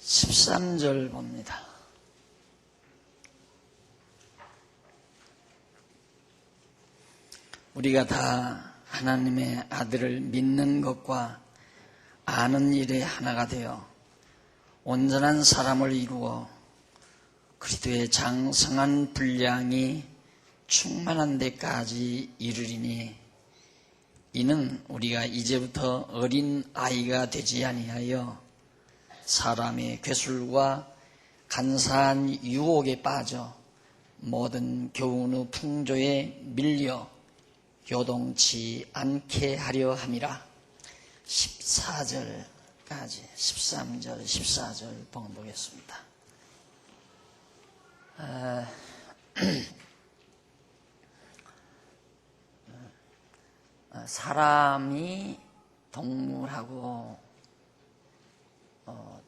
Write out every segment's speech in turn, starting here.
13절 봅니다. 우리가 다 하나님의 아들을 믿는 것과 아는 일에 하나가 되어 온전한 사람을 이루어 그리스도의 장성한 분량이 충만한 데까지 이르리니 이는 우리가 이제부터 어린 아이가 되지 아니하여 사람의 괴술과 간사한 유혹에 빠져 모든 교훈의 풍조에 밀려 요동치 않게 하려 함이라. 14절까지 13절 14절 보겠습니다. 사람이 동물하고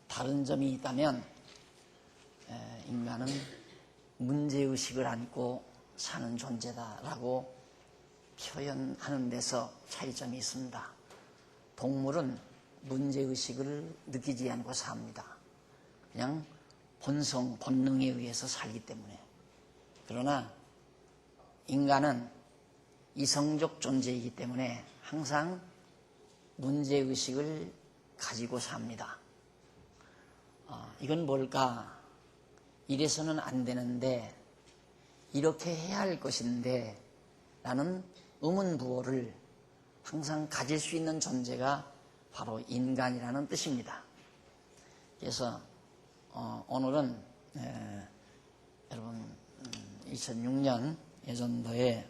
다른 점이 있다면 인간은 문제의식을 안고 사는 존재다라고 표현하는 데서 차이점이 있습니다. 동물은 문제의식을 느끼지 않고 삽니다. 그냥 본성, 본능에 의해서 살기 때문에. 그러나 인간은 이성적 존재이기 때문에 항상 문제의식을 가지고 삽니다. 이건 뭘까? 이래서는 안 되는데, 이렇게 해야 할 것인데 라는 의문부호를 항상 가질 수 있는 존재가 바로 인간이라는 뜻입니다. 그래서 오늘은 여러분 2006년 여전도의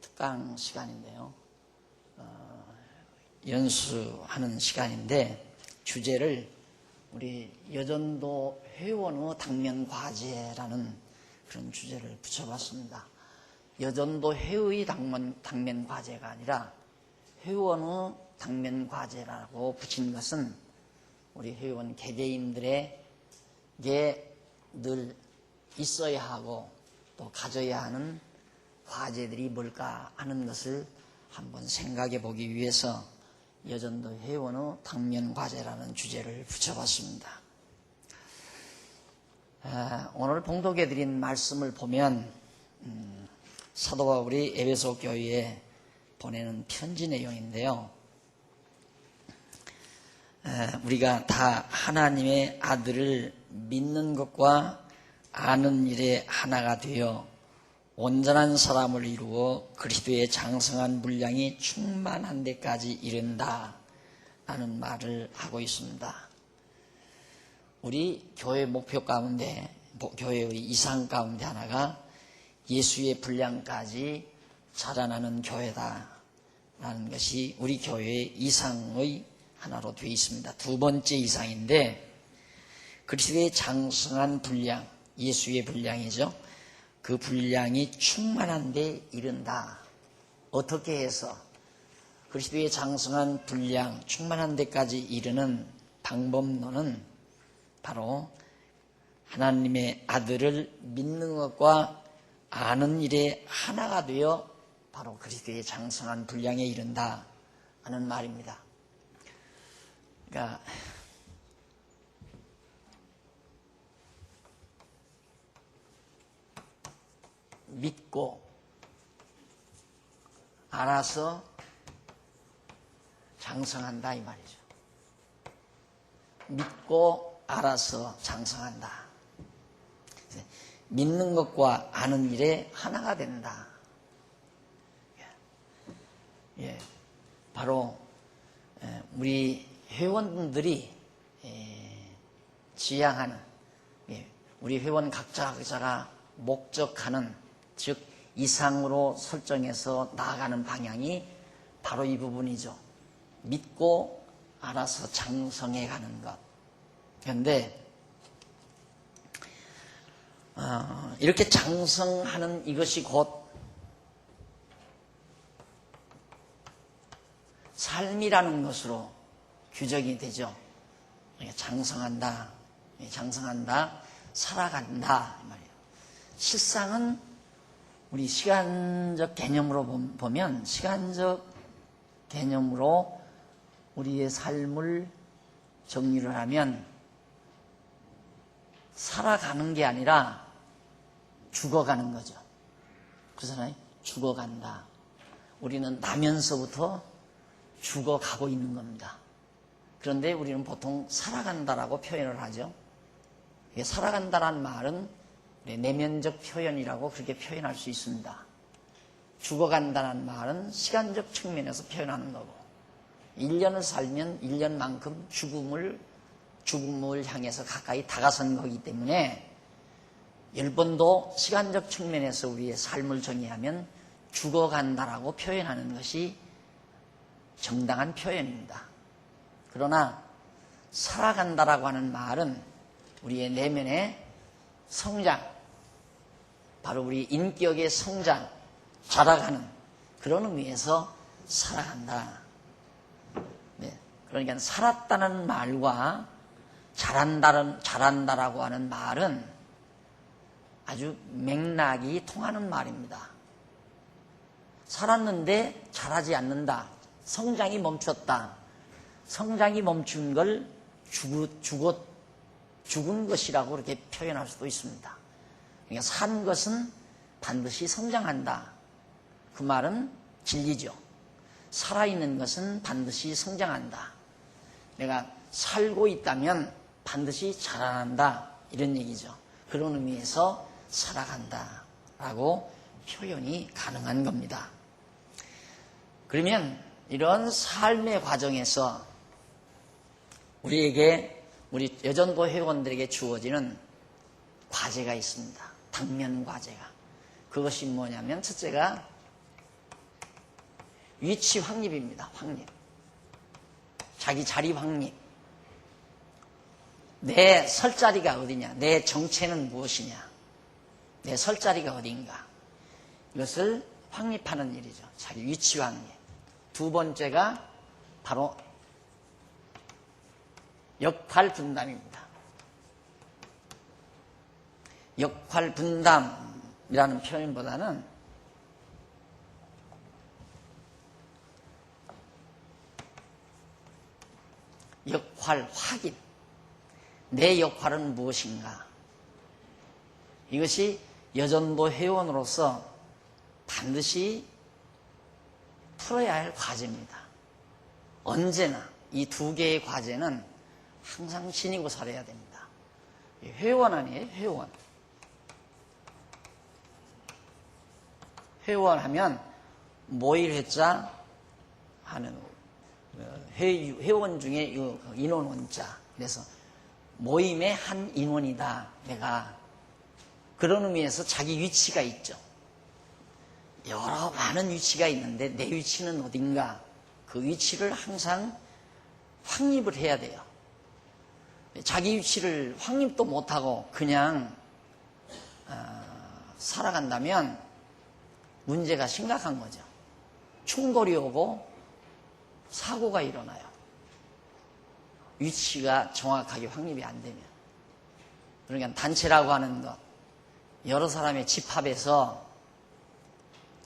특강 시간인데요. 연수하는 시간인데 주제를 우리 여전도 회원의 당면과제라는 그런 주제를 붙여봤습니다. 여전도 회의 당면과제가 아니라 회원의 당면과제라고 붙인 것은 우리 회원 개개인들에게 늘 있어야 하고 또 가져야 하는 과제들이 뭘까 하는 것을 한번 생각해 보기 위해서 여전도 회원의 당면과제라는 주제를 붙여봤습니다. 오늘 봉독해 드린 말씀을 보면 사도 바울이 에베소 교회에 보내는 편지 내용인데요. 우리가 다 하나님의 아들을 믿는 것과 아는 일에 하나가 되어 온전한 사람을 이루어 그리스도의 장성한 분량이 충만한 데까지 이른다 라는 말을 하고 있습니다. 우리 교회 목표 가운데, 교회의 이상 가운데 하나가 예수의 분량까지 자라나는 교회다 라는 것이 우리 교회의 이상의 하나로 되어 있습니다. 두 번째 이상인데, 그리스도의 장성한 분량, 예수의 분량이죠. 그 분량이 충만한 데 이른다. 어떻게 해서 그리스도의 장성한 분량, 충만한 데까지 이르는 방법론은 바로 하나님의 아들을 믿는 것과 아는 일에 하나가 되어 바로 그리스도의 장성한 분량에 이른다 하는 말입니다. 그러니까 믿고 알아서 장성한다 이 말이죠. 믿고 알아서 장성한다. 믿는 것과 아는 일에 하나가 된다. 바로 우리 회원들이 지향하는, 우리 회원 각자가 목적하는, 즉 이상으로 설정해서 나아가는 방향이 바로 이 부분이죠. 믿고 알아서 장성해 가는 것. 그런데 이렇게 장성하는 이것이 곧 삶이라는 것으로 규정이 되죠. 장성한다, 살아간다 이 말이에요. 실상은 우리 시간적 개념으로 보면 시간적 개념으로 우리의 삶을 정리를 하면 살아가는 게 아니라 죽어가는 거죠. 그렇잖아요. 죽어간다. 우리는 나면서부터 죽어가고 있는 겁니다. 그런데 우리는 보통 살아간다라고 표현을 하죠. 살아간다는 말은 내면적 표현이라고 그렇게 표현할 수 있습니다. 죽어간다는 말은 시간적 측면에서 표현하는 거고 1년을 살면 1년만큼 죽음을 향해서 가까이 다가선 거기 때문에 10번도 시간적 측면에서 우리의 삶을 정의하면 죽어간다라고 표현하는 것이 정당한 표현입니다. 그러나 살아간다라고 하는 말은 우리의 내면의 성장, 바로 우리 인격의 성장, 자라가는 그런 의미에서 살아간다. 네, 그러니까 살았다는 말과 자란다라고 하는 말은 아주 맥락이 통하는 말입니다. 살았는데 자라지 않는다. 성장이 멈췄다. 성장이 멈춘 걸 죽은 것이라고 그렇게 표현할 수도 있습니다. 그러니까 산 것은 반드시 성장한다. 그 말은 진리죠. 살아있는 것은 반드시 성장한다. 내가 살고 있다면 반드시 자라난다. 이런 얘기죠. 그런 의미에서 살아간다 라고 표현이 가능한 겁니다. 그러면 이런 삶의 과정에서 우리에게, 우리 여전도 회원들에게 주어지는 과제가 있습니다. 당면 과제가. 그것이 뭐냐면 첫째가 위치 확립입니다. 확립. 자기 자리 확립. 내 설 자리가 어디냐? 내 정체는 무엇이냐? 내 설 자리가 어딘가? 이것을 확립하는 일이죠. 자기 위치 확립. 두 번째가 바로 역할 분담입니다. 역할 분담이라는 표현보다는 역할 확인. 내 역할은 무엇인가? 이것이 여전도 회원으로서 반드시 풀어야 할 과제입니다. 언제나 이 두 개의 과제는 항상 지니고 살아야 됩니다. 회원 아니에요? 회원. 회원하면 모일회자 하는 회원 중에 인원 원자. 그래서 모임의 한 인원이다. 내가 그런 의미에서 자기 위치가 있죠. 여러 많은 위치가 있는데 내 위치는 어딘가? 그 위치를 항상 확립을 해야 돼요. 자기 위치를 확립도 못하고 그냥 살아간다면 문제가 심각한 거죠. 충돌이 오고 사고가 일어나요. 위치가 정확하게 확립이 안 되면. 그러니까 단체라고 하는 것, 여러 사람의 집합에서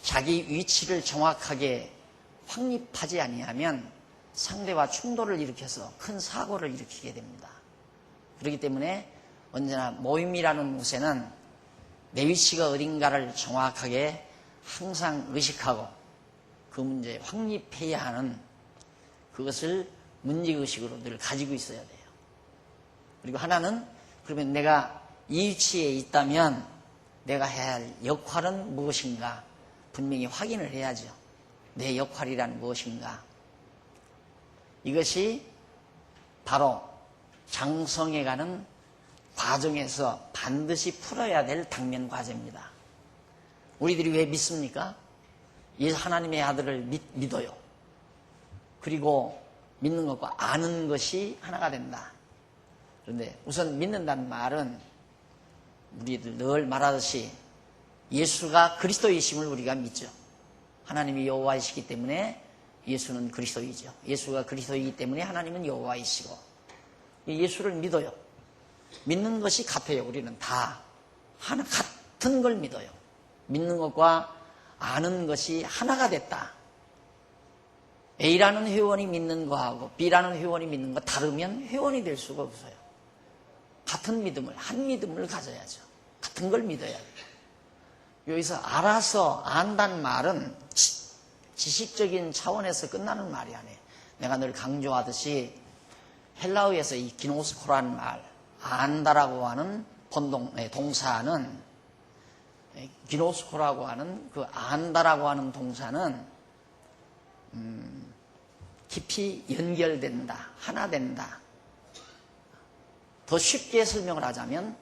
자기 위치를 정확하게 확립하지 아니하면 상대와 충돌을 일으켜서 큰 사고를 일으키게 됩니다. 그렇기 때문에 언제나 모임이라는 곳에는 내 위치가 어딘가를 정확하게 항상 의식하고 그 문제에 확립해야 하는 그것을 문제의식으로 늘 가지고 있어야 돼요. 그리고 하나는 그러면 내가 이 위치에 있다면 내가 해야 할 역할은 무엇인가 분명히 확인을 해야죠. 내 역할이란 무엇인가. 이것이 바로 장성해 가는 과정에서 반드시 풀어야 될 당면 과제입니다. 우리들이 왜 믿습니까? 이 하나님의 아들을 믿어요. 그리고 믿는 것과 아는 것이 하나가 된다. 그런데 우선 믿는다는 말은 우리들 늘 말하듯이 예수가 그리스도이심을 우리가 믿죠. 하나님이 여호와이시기 때문에 예수는 그리스도이죠. 예수가 그리스도이기 때문에 하나님은 여호와이시고 예수를 믿어요. 믿는 것이 같아요. 우리는 다 하나 같은 걸 믿어요. 믿는 것과 아는 것이 하나가 됐다. A라는 회원이 믿는 거하고 B라는 회원이 믿는 거 다르면 회원이 될 수가 없어요. 같은 믿음을, 한 믿음을 가져야죠. 같은 걸 믿어야 돼요. 여기서 알아서 안다는 말은 지식적인 차원에서 끝나는 말이 아니에요. 내가 늘 강조하듯이 헬라어에서 이 기노스코라는 말, 안다라고 하는 동사는, 기노스코라고 하는 그 안다라고 하는 동사는 깊이 연결된다, 하나 된다. 더 쉽게 설명을 하자면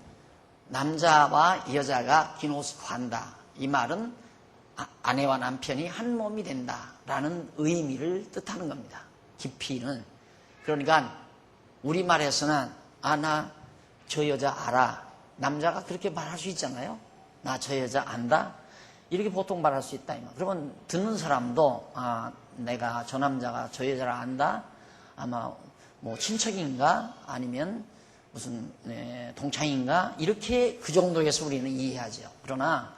남자와 여자가 기노스코한다. 이 말은 아내와 남편이 한 몸이 된다라는 의미를 뜻하는 겁니다. 깊이는. 그러니까 우리말에서는 나 저 여자 알아. 남자가 그렇게 말할 수 있잖아요. 나 저 여자 안다. 이렇게 보통 말할 수 있다. 그러면 듣는 사람도 내가 저 남자가 저 여자를 안다. 아마 뭐 친척인가 아니면 무슨 동창인가 이렇게 그 정도에서 우리는 이해하죠. 그러나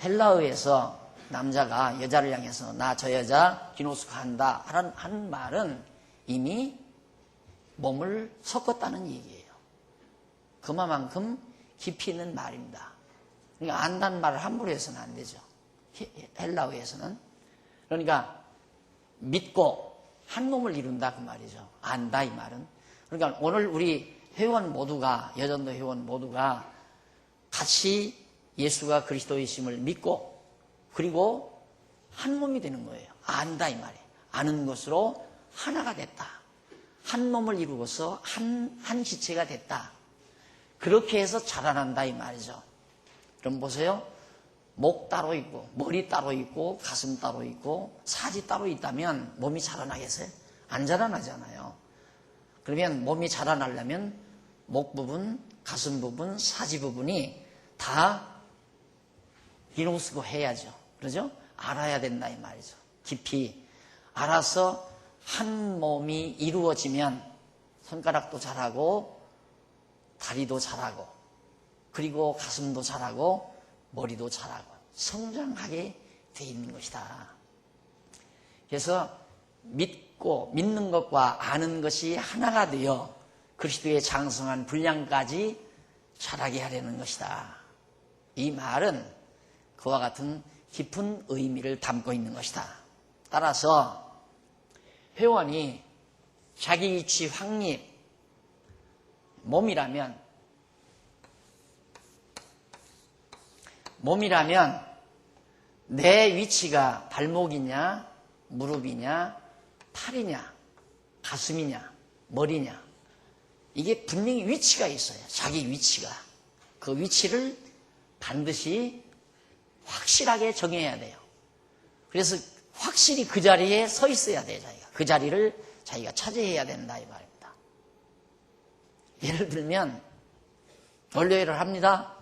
헬라어에서 남자가 여자를 향해서 나 저 여자 기노스코한다 하는 말은 이미 몸을 섞었다는 얘기예요. 그만큼 깊이 있는 말입니다. 그러니까 안다는 말을 함부로 해서는 안 되죠. 헬라어에서는. 그러니까 믿고 한 몸을 이룬다 그 말이죠. 안다 이 말은. 그러니까 오늘 우리 회원 모두가, 여전도 회원 모두가 같이 예수가 그리스도이심을 믿고 그리고 한 몸이 되는 거예요. 안다 이 말이에요. 아는 것으로 하나가 됐다. 한 몸을 이루고서 한 지체가 됐다. 그렇게 해서 자라난다 이 말이죠. 그럼 보세요. 목 따로 있고 머리 따로 있고 가슴 따로 있고 사지 따로 있다면 몸이 자라나겠어요? 안 자라나잖아요. 그러면 몸이 자라나려면 목 부분, 가슴 부분, 사지 부분이 다 기노스코 해야죠. 그러죠? 알아야 된다 이 말이죠. 깊이 알아서 한 몸이 이루어지면 손가락도 자라고 다리도 자라고 그리고 가슴도 자라고 머리도 자라고 성장하게 돼 있는 것이다. 그래서 믿는 것과 아는 것이 하나가 되어 그리스도의 장성한 분량까지 자라게 하려는 것이다. 이 말은 그와 같은 깊은 의미를 담고 있는 것이다. 따라서 회원이 자기 위치 확립, 몸이라면 내 위치가 발목이냐, 무릎이냐, 팔이냐, 가슴이냐, 머리냐. 이게 분명히 위치가 있어요. 자기 위치가. 그 위치를 반드시 확실하게 정해야 돼요. 그래서 확실히 그 자리에 서 있어야 돼요. 자기가. 그 자리를 자기가 차지해야 된다 이 말입니다. 예를 들면 원로회를 합니다.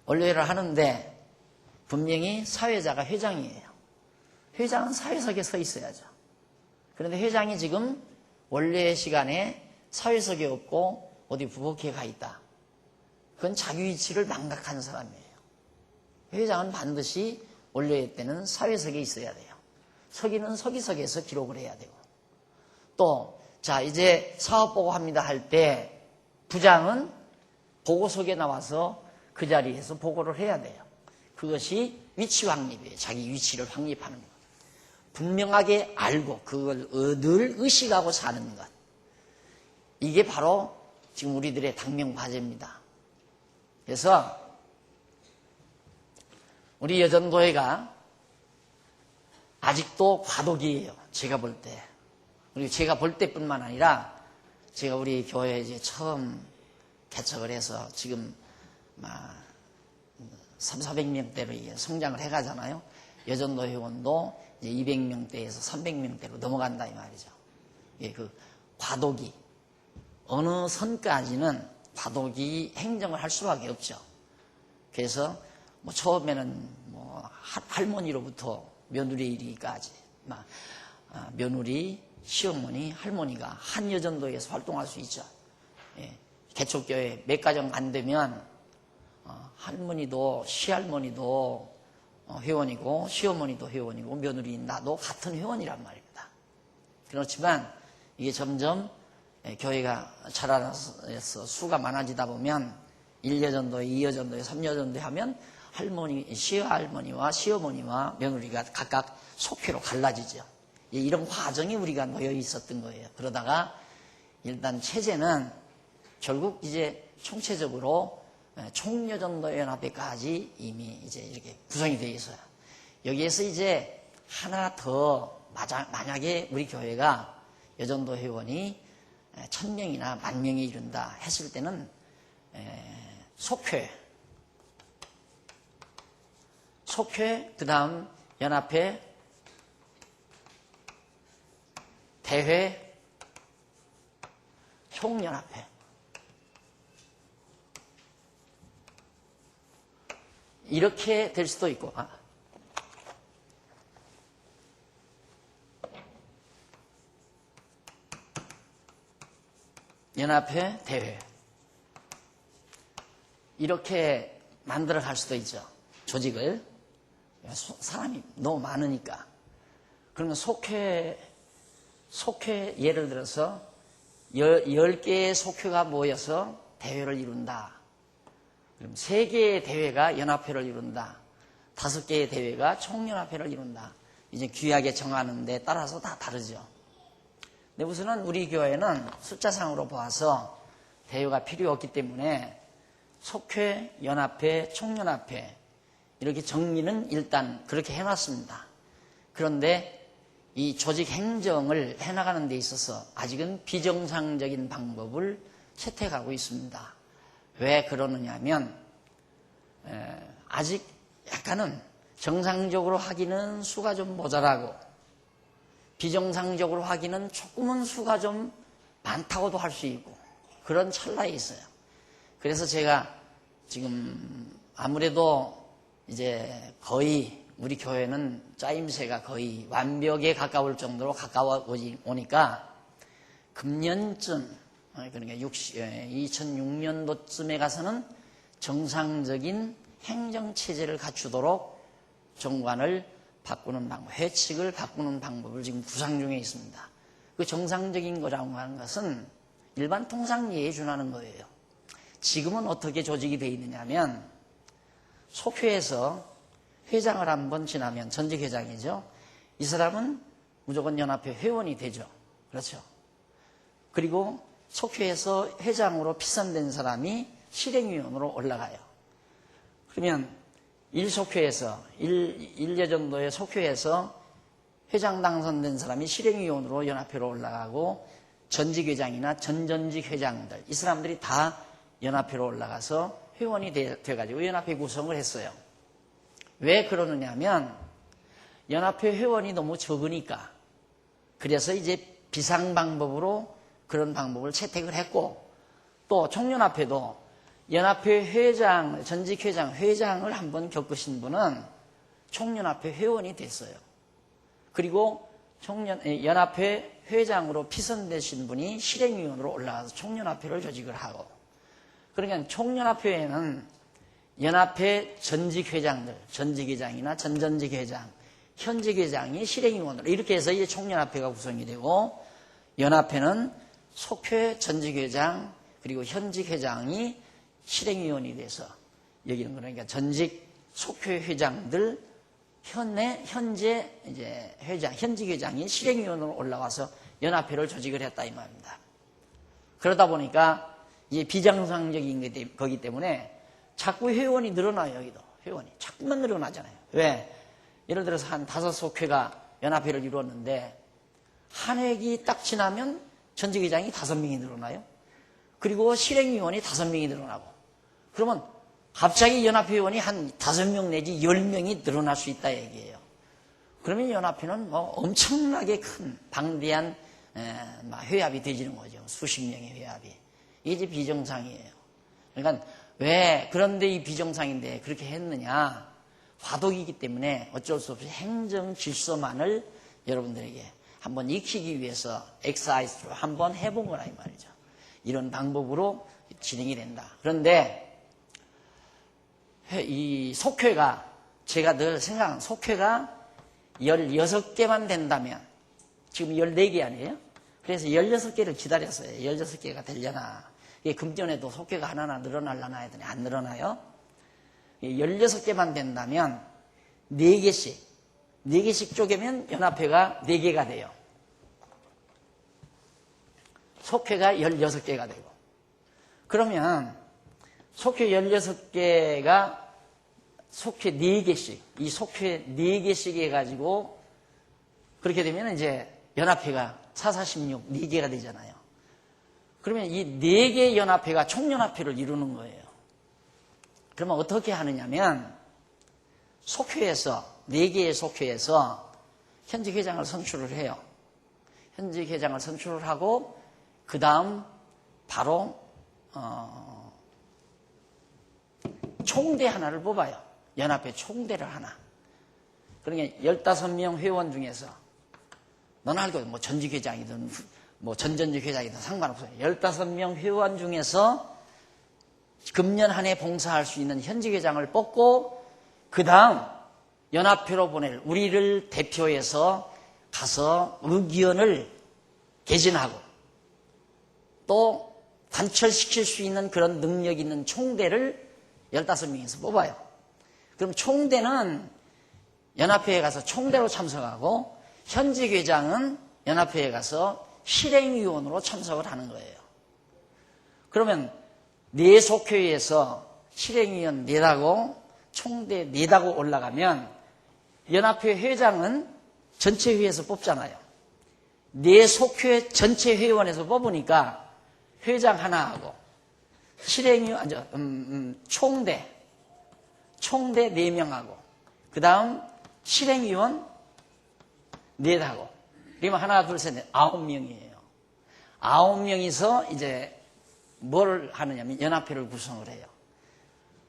원로회를 하는데 분명히 사회자가 회장이에요. 회장은 사회석에 서 있어야죠. 그런데 회장이 지금 원래 시간에 사회석에 없고 어디 부엌에 가 있다. 그건 자기 위치를 망각한 사람이에요. 회장은 반드시 원래 때는 사회석에 있어야 돼요. 서기는 서기석에서 기록을 해야 되고 또 이제 사업 보고합니다 할 때 부장은 보고석에 나와서 그 자리에서 보고를 해야 돼요. 그것이 위치 확립이에요. 자기 위치를 확립하는 것. 분명하게 알고 그걸 늘 의식하고 사는 것. 이게 바로 지금 우리들의 당명과제입니다. 그래서 우리 여전도회가 아직도 과도기예요. 제가 볼 때. 그리고 제가 볼 때뿐만 아니라 제가 우리 교회에 이제 처음 개척을 해서 지금 300~400명대로 성장을 해가잖아요. 여전도 회원도 이제 200명대에서 300명대로 넘어간다 이 말이죠. 예, 그 과도기. 어느 선까지는 과도기 행정을 할 수밖에 없죠. 그래서 처음에는 할머니로부터 며느리 이르기까지 며느리, 시어머니, 할머니가 한 여전도에서 활동할 수 있죠. 예, 개척교회 몇 가정 안 되면 할머니도 시할머니도 회원이고 시어머니도 회원이고 며느리 나도 같은 회원이란 말입니다. 그렇지만 이게 점점 교회가 자라나서 수가 많아지다 보면 1여전도에 2여전도에 3여전도에 하면 시어할머니와 시어머니와 며느리가 각각 속회로 갈라지죠. 이런 과정이 우리가 놓여 있었던 거예요. 그러다가 일단 체제는 결국 이제 총체적으로 총여전도연합회까지 이미 이제 이렇게 구성이 되어 있어요. 여기에서 이제 하나 더 만약에 우리 교회가 여전도 회원이 1000명이나 10,000명이 이른다 했을 때는 속회, 그 다음 연합회, 대회, 총연합회 이렇게 될 수도 있고 연합회, 대회 이렇게 만들어 갈 수도 있죠. 조직을 사람이 너무 많으니까. 그러면 속회 예를 들어서 10개의 속회가 모여서 대회를 이룬다. 그럼 3개의 대회가 연합회를 이룬다. 5개의 대회가 총연합회를 이룬다. 이제 귀하게 정하는 데 따라서 다 다르죠. 근데 우선은 우리 교회는 숫자상으로 보아서 대회가 필요 없기 때문에 속회, 연합회, 총연합회 이렇게 정리는 일단 그렇게 해놨습니다. 그런데 이 조직 행정을 해나가는 데 있어서 아직은 비정상적인 방법을 채택하고 있습니다. 왜 그러느냐 하면 아직 약간은 정상적으로 하기는 수가 좀 모자라고 비정상적으로 하기는 조금은 수가 좀 많다고도 할 수 있고 그런 찰나에 있어요. 그래서 제가 지금 아무래도 이제 거의 우리 교회는 짜임새가 거의 완벽에 가까울 정도로 가까워 오니까 금년쯤 그러니까 2006년도쯤에 가서는 정상적인 행정체제를 갖추도록 정관을 바꾸는 방법, 회칙을 바꾸는 방법을 지금 구상 중에 있습니다. 그 정상적인 거라고 하는 것은 일반 통상예에 준하는 거예요. 지금은 어떻게 조직이 되어 있느냐 하면 속회에서 회장을 한번 지나면 전직 회장이죠. 이 사람은 무조건 연합회 회원이 되죠. 그렇죠. 그리고 속회에서 회장으로 피선된 사람이 실행위원으로 올라가요. 그러면 1속회에서 1여전도의 속회에서 회장 당선된 사람이 실행위원으로 연합회로 올라가고 전직 회장이나 전전직 회장들 이 사람들이 다 연합회로 올라가서 회원이 돼가지고 연합회 구성을 했어요. 왜 그러느냐 하면 연합회 회원이 너무 적으니까 그래서 이제 비상방법으로 그런 방법을 채택을 했고 또 총연합회도 연합회 회장, 전직 회장, 회장을 한번 겪으신 분은 총연합회 회원이 됐어요. 그리고 연합회 회장으로 피선되신 분이 실행위원으로 올라가서 총연합회를 조직을 하고 그러니까 총연합회에는 연합회 전직 회장들, 전직 회장이나 전전직 회장, 현직 회장이 실행위원으로 이렇게 해서 이제 총연합회가 구성이 되고 연합회는 속회 전직 회장 그리고 현직 회장이 실행위원이 돼서 여기는 그러니까 전직 속회 회장들 현재 이제 현직 회장이 실행위원으로 올라와서 연합회를 조직을 했다 이 말입니다. 그러다 보니까 이게 비정상적인 거기 때문에 자꾸 회원이 늘어나요. 여기도 회원이 자꾸만 늘어나잖아요. 왜? 예를 들어서 한 5속회가 연합회를 이루었는데 한 회기 딱 지나면 전직 회장이 5명이 늘어나요. 그리고 실행위원이 5명이 늘어나고 그러면 갑자기 연합회원이 한 5명 내지 10명이 늘어날 수 있다 얘기예요. 그러면 연합회는 뭐 엄청나게 큰 방대한 회합이 되지는 거죠. 수십 명의 회합이. 이게 이제 비정상이에요. 그러니까 왜 그런데 이 비정상인데 그렇게 했느냐. 화독이기 때문에 어쩔 수 없이 행정 질서만을 여러분들에게 한번 익히기 위해서 엑사이즈로 한번 해본 거라 이 말이죠. 이런 방법으로 진행이 된다. 그런데 이 속회가 제가 늘 생각하는 속회가 16개만 된다면, 지금 14개 아니에요? 그래서 16개를 기다렸어요. 16개가 되려나. 금년에도 속회가 하나나 늘어날려나 했더니 안 늘어나요. 16개만 된다면 4개씩 쪼개면 연합회가 4개가 돼요. 속회가 16개가 되고. 그러면 속회 16개가 속회 4개씩, 이 속회 4개씩 해가지고 그렇게 되면 이제 연합회가 4, 4, 16, 4개가 되잖아요. 그러면 이 4개 연합회가 총연합회를 이루는 거예요. 그러면 어떻게 하느냐면 속회에서, 4개의 속회에서 현직 회장을 선출을 해요. 현직 회장을 선출을 하고 그 다음 바로 총대 하나를 뽑아요. 연합회 총대를 하나. 그러니까 15명 회원 중에서 너는 알고 뭐 전직 회장이든 뭐 전전직 회장이든 상관없어요. 15명 회원 중에서 금년 한 해 봉사할 수 있는 현직 회장을 뽑고 그 다음 연합회로 보낼 우리를 대표해서 가서 의견을 개진하고 또 관철시킬 수 있는 그런 능력 있는 총대를 15명에서 뽑아요. 그럼 총대는 연합회에 가서 총대로 참석하고 현직 회장은 연합회에 가서 실행위원으로 참석을 하는 거예요. 그러면 4속회에서 실행위원 4다고 총대 4다고 올라가면 연합회 회장은 전체 회에서 뽑잖아요. 4속회 전체 회원에서 뽑으니까 회장 하나하고 실행위원, 총대 4명하고 그 다음 실행위원 4하고 그러면 하나, 둘, 셋, 넷, 9명이에요. 9명이서 이제 뭘 하느냐면 연합회를 구성을 해요.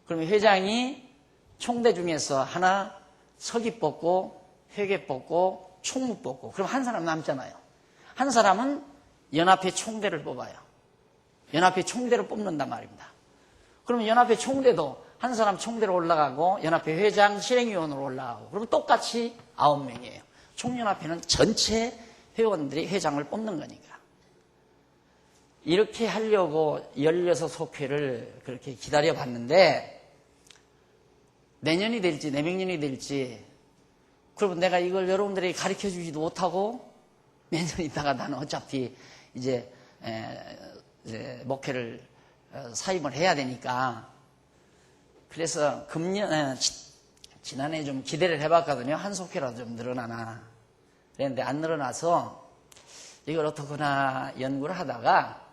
그러면 회장이 총대 중에서 하나 서기 뽑고 회계 뽑고 총무 뽑고 그럼 한 사람 남잖아요. 한 사람은 연합회 총대를 뽑아요. 연합회 총대를 뽑는단 말입니다. 그러면 연합회 총대도 한 사람 총대로 올라가고 연합회 회장 실행위원으로 올라가고 그러면 똑같이 9명이에요. 총연합회는 전체 회원들이 회장을 뽑는 거니까. 이렇게 하려고 16속회를 그렇게 기다려봤는데 내년이 될지 내명년이 될지 그러면 내가 이걸 여러분들에게 가르쳐주지도 못하고 몇 년 있다가 나는 어차피 이제 목회를 사임을 해야 되니까 그래서 지난해 좀 기대를 해봤거든요. 한 속회라도 좀 늘어나나 그랬는데 안 늘어나서 이걸 어떻게나 연구를 하다가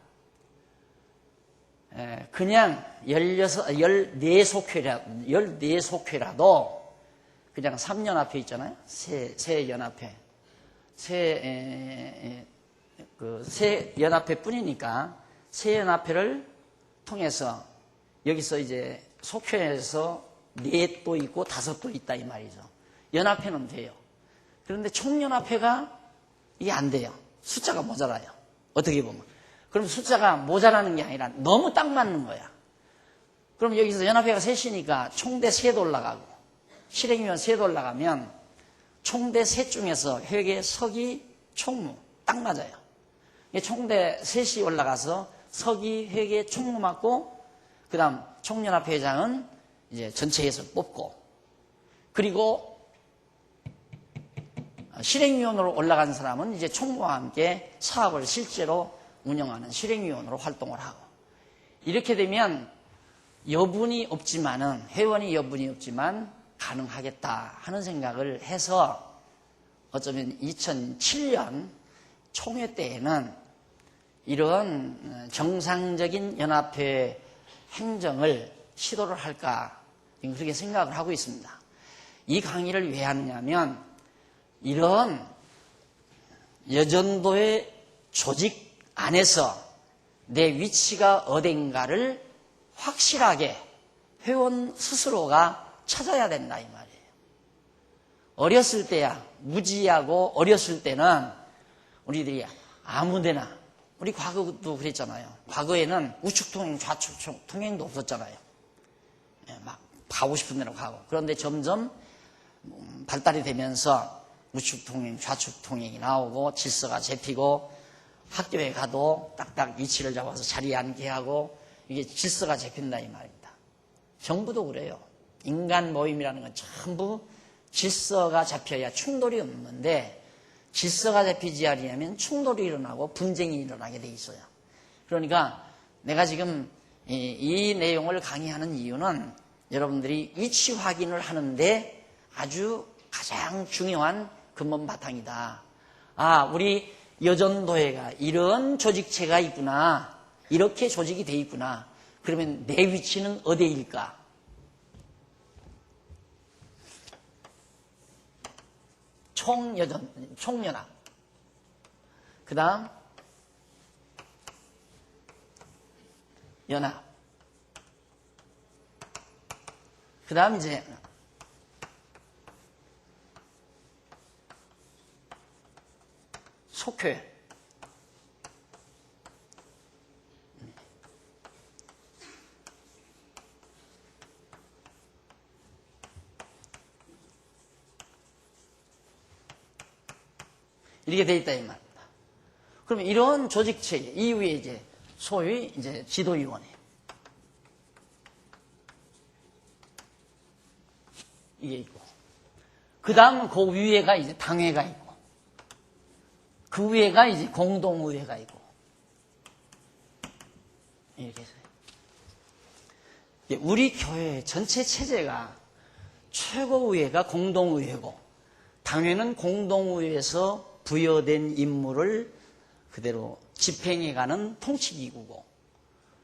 그냥 14속회라도 그냥 3연합회 있잖아요. 새 연합회. 새 연합회 뿐이니까 새 연합회를 통해서 여기서 이제 속회에서 4도 있고 5도 있다 이 말이죠. 연합회는 돼요. 그런데 총연합회가 이게 안 돼요. 숫자가 모자라요. 어떻게 보면. 그럼 숫자가 모자라는 게 아니라 너무 딱 맞는 거야. 그럼 여기서 연합회가 셋이니까 총대 3도 올라가고 실행위원 3도 올라가면 총대 3 중에서 회계, 서기, 총무 딱 맞아요. 총대 3이 올라가서 서기, 회계, 총무 맡고 그 다음 총연합회 회장은 이제 전체에서 뽑고 그리고 실행위원으로 올라간 사람은 이제 총무와 함께 사업을 실제로 운영하는 실행위원으로 활동을 하고 이렇게 되면 여분이 없지만은 회원이 여분이 없지만 가능하겠다 하는 생각을 해서 어쩌면 2007년 총회 때에는 이런 정상적인 연합회 행정을 시도를 할까 그렇게 생각을 하고 있습니다. 이 강의를 왜 하느냐면 이런 여전도의 조직 안에서 내 위치가 어딘가를 확실하게 회원 스스로가 찾아야 된다 이 말이에요. 어렸을 때야 무지하고 어렸을 때는 우리들이 아무데나 우리 과거도 그랬잖아요. 과거에는 우측통행 좌측통행도 없었잖아요. 막 가고 싶은 데로 가고 그런데 점점 발달이 되면서 우측 통행, 좌측 통행이 나오고 질서가 잡히고 학교에 가도 딱딱 위치를 잡아서 자리에 앉게 하고 이게 질서가 잡힌다 이 말입니다. 정부도 그래요. 인간 모임이라는 건 전부 질서가 잡혀야 충돌이 없는데 질서가 잡히지 않으면 충돌이 일어나고 분쟁이 일어나게 돼 있어요. 그러니까 내가 지금 이 내용을 강의하는 이유는 여러분들이 위치 확인을 하는데 아주 가장 중요한 근본 바탕이다. 아, 우리 여전도회가 이런 조직체가 있구나. 이렇게 조직이 돼 있구나. 그러면 내 위치는 어디일까? 총연합. 그 다음 연합. 그 다음 이제 속회. 이렇게 돼 있다 이 말입니다. 그러면 이런 조직 체계 이후에 이제 소위 이제 지도위원회 이게 있고, 그 다음은 그 위에가 이제 당회가 있고, 그 위에가 이제 공동의회가 있고, 이렇게 해서 우리 교회 전체 체제가 최고의회가 공동의회고, 당회는 공동의회에서 부여된 임무를 그대로 집행해가는 통치기구고,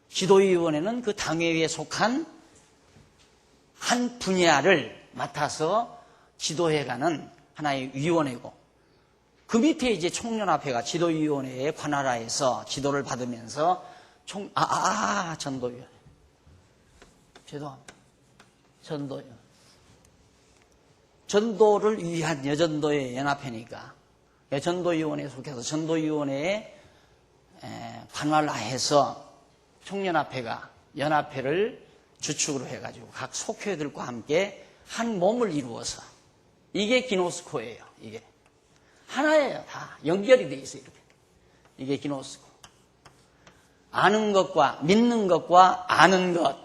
지도위원회는 그 당회에 속한 한 분야를 맡아서 지도해가는 하나의 위원회고, 그 밑에 이제 총연합회가 지도위원회에 관할하에서 지도를 받으면서 전도위원회. 죄송합니다. 전도위원회. 전도를 위한 여전도의 연합회니까 전도위원회에 속해서 전도위원회에 관할하에서 총연합회가 연합회를 주축으로 해가지고 각 속회들과 함께 한 몸을 이루어서, 이게 기노스코예요. 이게 하나예요. 다 연결이 돼 있어요. 이렇게. 이게 기노스코. 아는 것과 믿는 것과 아는 것,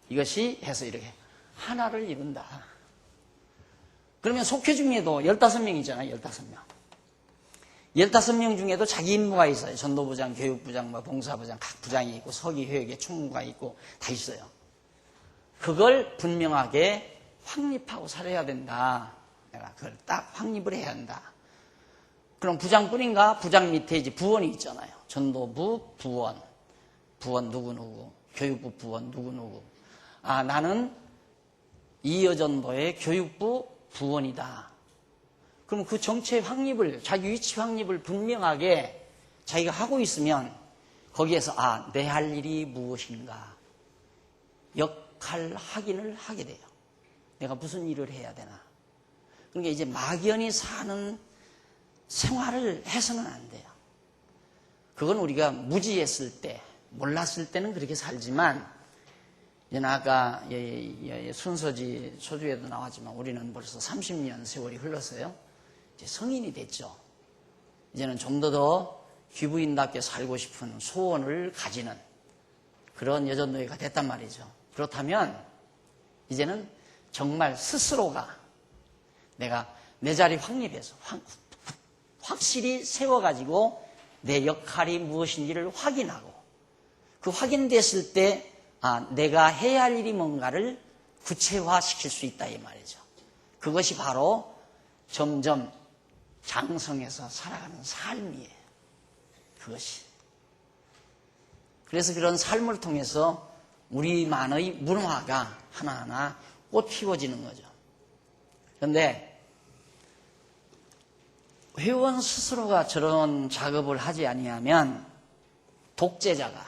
이것이 해서 이렇게 하나를 이룬다. 그러면 속회 중에도 15명이잖아요. 15명. 15명 중에도 자기 임무가 있어요. 전도부장, 교육부장, 봉사부장, 각 부장이 있고, 서기회계, 총무가 있고, 다 있어요. 그걸 분명하게 확립하고 살아야 된다. 내가 그걸 딱 확립을 해야 한다. 그럼 부장뿐인가? 부장 밑에 이제 부원이 있잖아요. 전도부 부원, 부원 누구누구, 교육부 부원 누구누구. 아, 나는 이여전도의 교육부 부원이다. 그럼 그 정체 확립을, 자기 위치 확립을 분명하게 자기가 하고 있으면 거기에서 내 할 일이 무엇인가 역할 확인을 하게 돼요. 내가 무슨 일을 해야 되나. 그러니까 이제 막연히 사는 생활을 해서는 안 돼요. 그건 우리가 무지했을 때, 몰랐을 때는 그렇게 살지만, 이제 아까 순서지 소주에도 나왔지만 우리는 벌써 30년 세월이 흘렀어요. 이제 성인이 됐죠. 이제는 좀 더 귀부인답게 살고 싶은 소원을 가지는 그런 여전노예가 됐단 말이죠. 그렇다면 이제는 정말 스스로가 내가 내 자리 확립해서 확실히 세워가지고 내 역할이 무엇인지를 확인하고, 그 확인됐을 때 내가 해야 할 일이 뭔가를 구체화시킬 수 있다 이 말이죠. 그것이 바로 점점 장성해서 살아가는 삶이에요. 그것이. 그래서 그런 삶을 통해서 우리만의 문화가 하나하나 꽃 피워지는 거죠. 그런데 회원 스스로가 저런 작업을 하지 아니하면 독재자가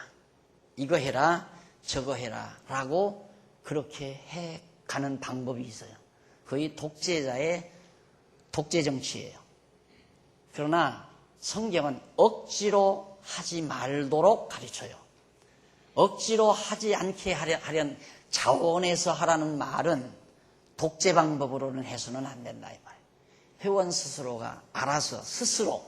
이거 해라 저거 해라 라고 그렇게 해가는 방법이 있어요. 거의 독재자의 독재 정치예요. 그러나 성경은 억지로 하지 말도록 가르쳐요. 억지로 하지 않게 하려는 자원해서 하라는 말은 독재 방법으로는 해서는 안 된다 이 말이에요. 회원 스스로가 알아서 스스로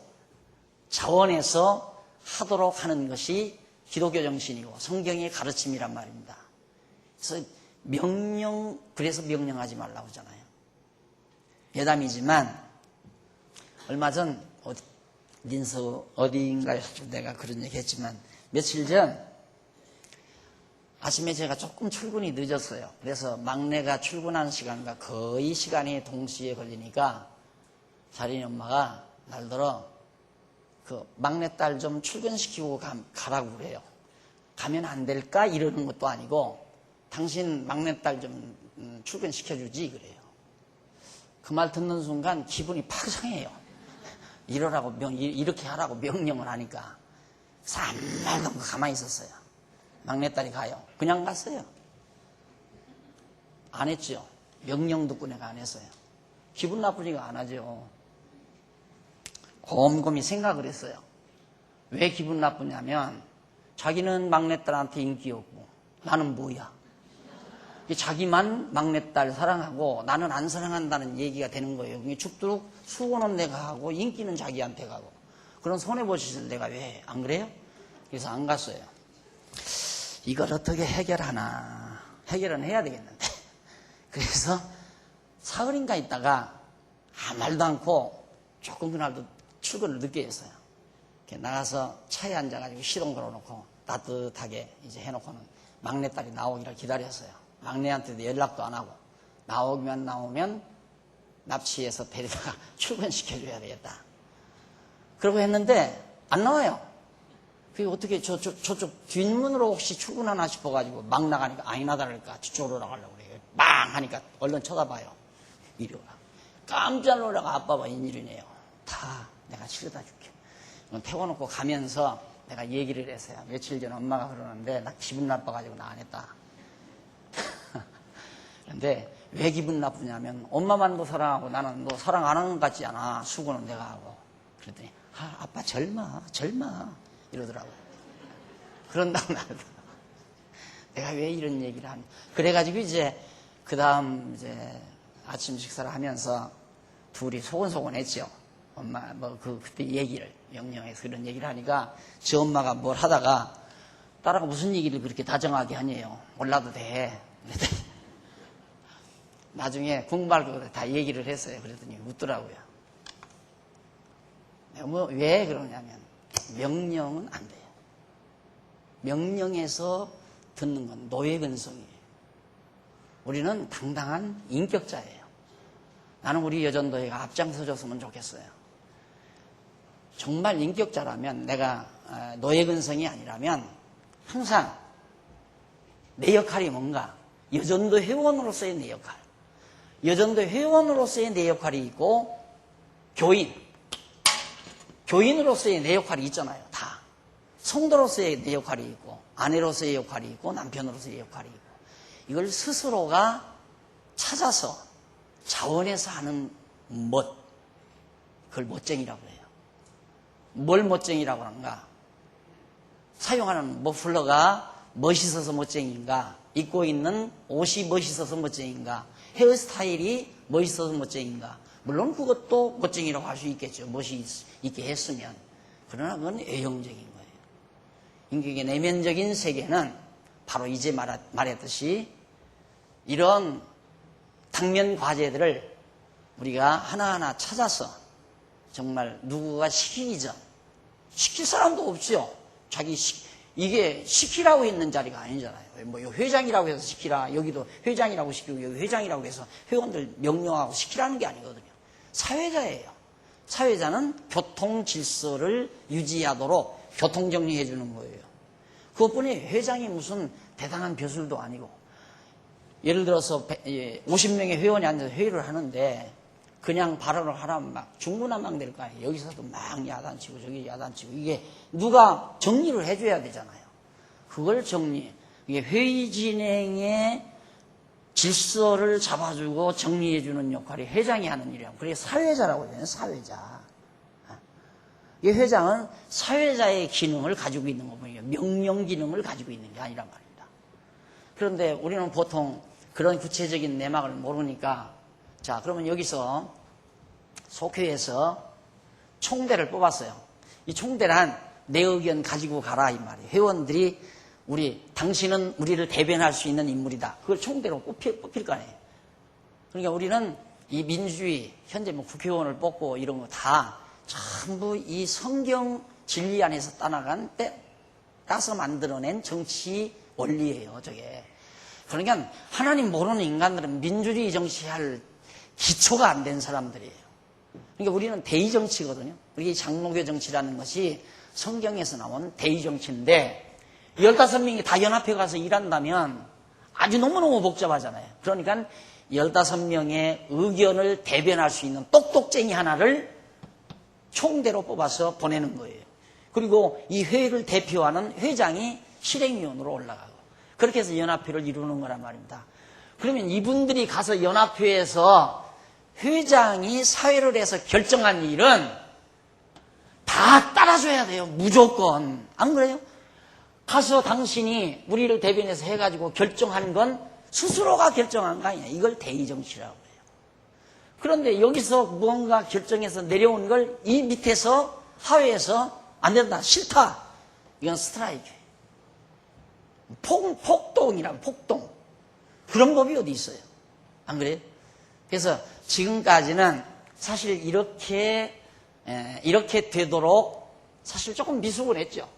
자원해서 하도록 하는 것이 기독교 정신이고 성경의 가르침이란 말입니다. 그래서 그래서 명령하지 말라고 하잖아요. 여담이지만 얼마 전 어디인가에서 내가 그런 얘기 했지만 며칠 전 아침에 제가 조금 출근이 늦었어요. 그래서 막내가 출근하는 시간과 거의 시간이 동시에 걸리니까 자린이 엄마가 날더러 그 막내딸 좀 출근시키고 가라고 그래요. 가면 안 될까? 이러는 것도 아니고 당신 막내딸 좀 출근시켜주지 그래요. 그 말 듣는 순간 기분이 팍 상해요. 이러라고 이렇게 하라고 명령을 하니까 그래서 아무 말도 없고 가만히 있었어요. 막내딸이 가요. 그냥 갔어요. 안 했죠. 명령 듣고 내가 안 했어요. 기분 나쁘니까 안 하죠. 곰곰이 생각을 했어요. 왜 기분 나쁘냐면 자기는 막내딸한테 인기 없고 나는 뭐야. 자기만 막내딸 사랑하고 나는 안 사랑한다는 얘기가 되는 거예요. 죽도록 수고는 내가 하고 인기는 자기한테 가고 그런 손해보시을 내가 왜 안 그래요? 그래서 안 갔어요. 이걸 어떻게 해결하나. 해결은 해야 되겠는데. 그래서 사흘인가 있다가 아무 말도 않고 조금 그날도 출근을 늦게 했어요. 이렇게 나가서 차에 앉아가지고 시동 걸어놓고 따뜻하게 이제 해놓고는 막내딸이 나오기를 기다렸어요. 막내한테도 연락도 안 하고 나오면 납치해서 데리다가 출근시켜줘야 되겠다. 그러고 했는데 안 나와요. 그게 어떻게 저쪽 뒷문으로 혹시 출근하나 싶어가지고 막 나가니까 아니나 다를까 저쪽으로 나가려고 그래요. 빵 하니까 얼른 쳐다봐요. 이리 오라. 깜짝 놀라가 아빠가 웬일이네요. 다 내가 치료다 줄게. 태워놓고 가면서 내가 얘기를 했어요. 며칠 전 엄마가 그러는데 나 기분 나빠가지고 나 안 했다. 그런데 왜 기분 나쁘냐면 엄마만 너 사랑하고 나는 너 사랑 안 하는 것 같지 않아. 수고는 내가 하고. 그랬더니 아빠 젊어 이러더라고요. 그런다고 나를 내가 왜 이런 얘기를 하냐. 그래가지고 이제 그 다음 이제 아침 식사를 하면서 둘이 소곤소곤 했죠. 엄마 그때 얘기를 명령해서 그런 얘기를 하니까 지 엄마가 뭘 하다가 딸하고 무슨 얘기를 그렇게 다정하게 하냐요. 몰라도 돼. 나중에 공부할 다 얘기를 했어요. 그랬더니 웃더라고요. 내가 왜 그러냐면 명령은 안 돼요. 명령에서 듣는 건 노예근성이에요. 우리는 당당한 인격자예요. 나는 우리 여전도회가 앞장서줬으면 좋겠어요. 정말 인격자라면 내가 노예근성이 아니라면 항상 내 역할이 뭔가 여전도 회원으로서의 내 역할, 여전도 회원으로서의 내 역할이 있고 교인으로서의 내 역할이 있잖아요. 다 성도로서의 내 역할이 있고 아내로서의 역할이 있고 남편으로서의 역할이 있고 이걸 스스로가 찾아서 자원해서 하는 그걸 멋쟁이라고 해요. 뭘 멋쟁이라고 하는가? 사용하는 머플러가 멋있어서 멋쟁이인가? 입고 있는 옷이 멋있어서 멋쟁이인가? 헤어스타일이 멋있어서 멋쟁이인가? 물론 그것도 멋쟁이라고 할 수 있겠죠. 멋이 있게 했으면. 그러나 그건 외형적인 거예요. 인격의 내면적인 세계는 바로 이제 말했듯이 이런 당면 과제들을 우리가 하나하나 찾아서 정말 누구가 시키기 전 시킬 사람도 없죠. 이게 시키라고 있는 자리가 아니잖아요. 회장이라고 해서 시키라. 여기도 회장이라고 시키고 여기 회장이라고 해서 회원들 명령하고 시키라는 게 아니거든요. 사회자예요. 사회자는 교통 질서를 유지하도록 교통 정리해 주는 거예요. 그것뿐이 회장이 무슨 대단한 벼슬도 아니고 예를 들어서 50명의 회원이 앉아서 회의를 하는데 그냥 발언을 하라면 막 중구난방될 거 아니에요. 여기서도 막 야단치고 저기 야단치고 이게 누가 정리를 해줘야 되잖아요. 그걸 이게 회의 진행의 질서를 잡아주고 정리해주는 역할이 회장이 하는 일이에요. 그게 사회자라고 해요. 사회자. 이 회장은 사회자의 기능을 가지고 있는 거거든요. 명령 기능을 가지고 있는 게 아니란 말입니다. 그런데 우리는 보통 그런 구체적인 내막을 모르니까, 자, 그러면 여기서 속회에서 총대를 뽑았어요. 이 총대란 내 의견 가지고 가라 이 말이에요. 회원들이 당신은 우리를 대변할 수 있는 인물이다. 그걸 총대로 뽑힐 거 아니에요. 그러니까 우리는 이 민주주의, 현재 뭐 국회의원을 뽑고 이런 거 다 전부 이 성경 진리 안에서 따서 만들어낸 정치 원리예요, 저게. 그러니까 하나님 모르는 인간들은 민주주의 정치할 기초가 안 된 사람들이에요. 그러니까 우리는 대의 정치거든요. 우리 장로교 정치라는 것이 성경에서 나온 대의 정치인데 15명이 다 연합회 가서 일한다면 아주 너무너무 복잡하잖아요. 그러니까 15명의 의견을 대변할 수 있는 똑똑쟁이 하나를 총대로 뽑아서 보내는 거예요. 그리고 이 회의를 대표하는 회장이 실행위원으로 올라가고 그렇게 해서 연합회를 이루는 거란 말입니다. 그러면 이분들이 가서 연합회에서 회장이 사회를 해서 결정한 일은 다 따라줘야 돼요. 무조건. 안 그래요? 가서 당신이 우리를 대변해서 해가지고 결정한 건 스스로가 결정한 거 아니야. 이걸 대의정치라고 해요. 그런데 여기서 무언가 결정해서 내려온 걸 이 밑에서 하회에서 안 된다. 싫다. 이건 스트라이크예요. 폭동이란 폭동. 그런 법이 어디 있어요? 안 그래요? 그래서 지금까지는 사실 이렇게 되도록 사실 조금 미숙을 했죠.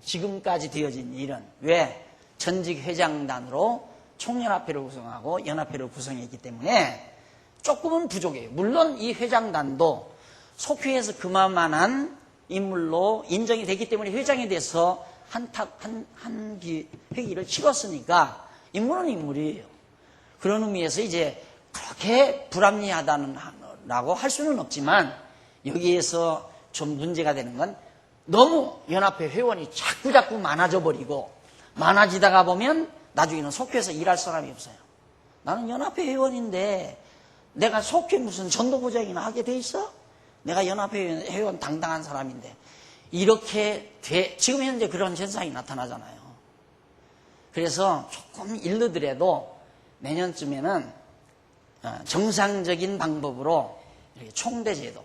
지금까지 되어진 일은. 왜? 전직 회장단으로 총연합회를 구성하고 연합회를 구성했기 때문에 조금은 부족해요. 물론 이 회장단도 속회에서 그만한 인물로 인정이 됐기 때문에 회장에 대해서 한 회기를 치렀으니까 인물은 인물이에요. 그런 의미에서 이제 그렇게 불합리하다고 할 수는 없지만 여기에서 좀 문제가 되는 건 너무 연합회 회원이 자꾸 많아져 버리고 많아지다가 보면 나중에는 속회에서 일할 사람이 없어요. 나는 연합회 회원인데 내가 속회 무슨 전도부장이나 하게 돼 있어? 내가 연합회 회원 당당한 사람인데 이렇게 지금 현재 그런 현상이 나타나잖아요. 그래서 조금 일르더라도 내년쯤에는 정상적인 방법으로 이렇게 총대제도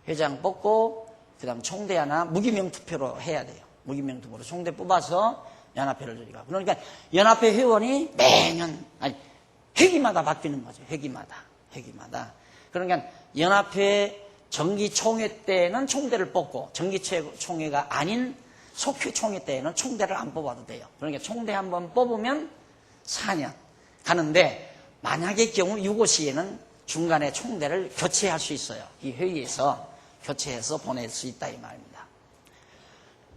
회장 뽑고 그다음 총대 하나 무기명 투표로 해야 돼요. 무기명 투표로 총대 뽑아서 연합회를 조직하고. 그러니까 연합회 회원이 매년 회기마다 바뀌는 거죠. 회기마다. 그러니까 연합회 정기총회 때는 총대를 뽑고 정기총회가 아닌 속회총회 때에는 총대를 안 뽑아도 돼요. 그러니까 총대 한번 뽑으면 4년 가는데 만약의 경우 유고시에는 중간에 총대를 교체할 수 있어요. 이 회의에서 교체해서 보낼 수 있다 이 말입니다.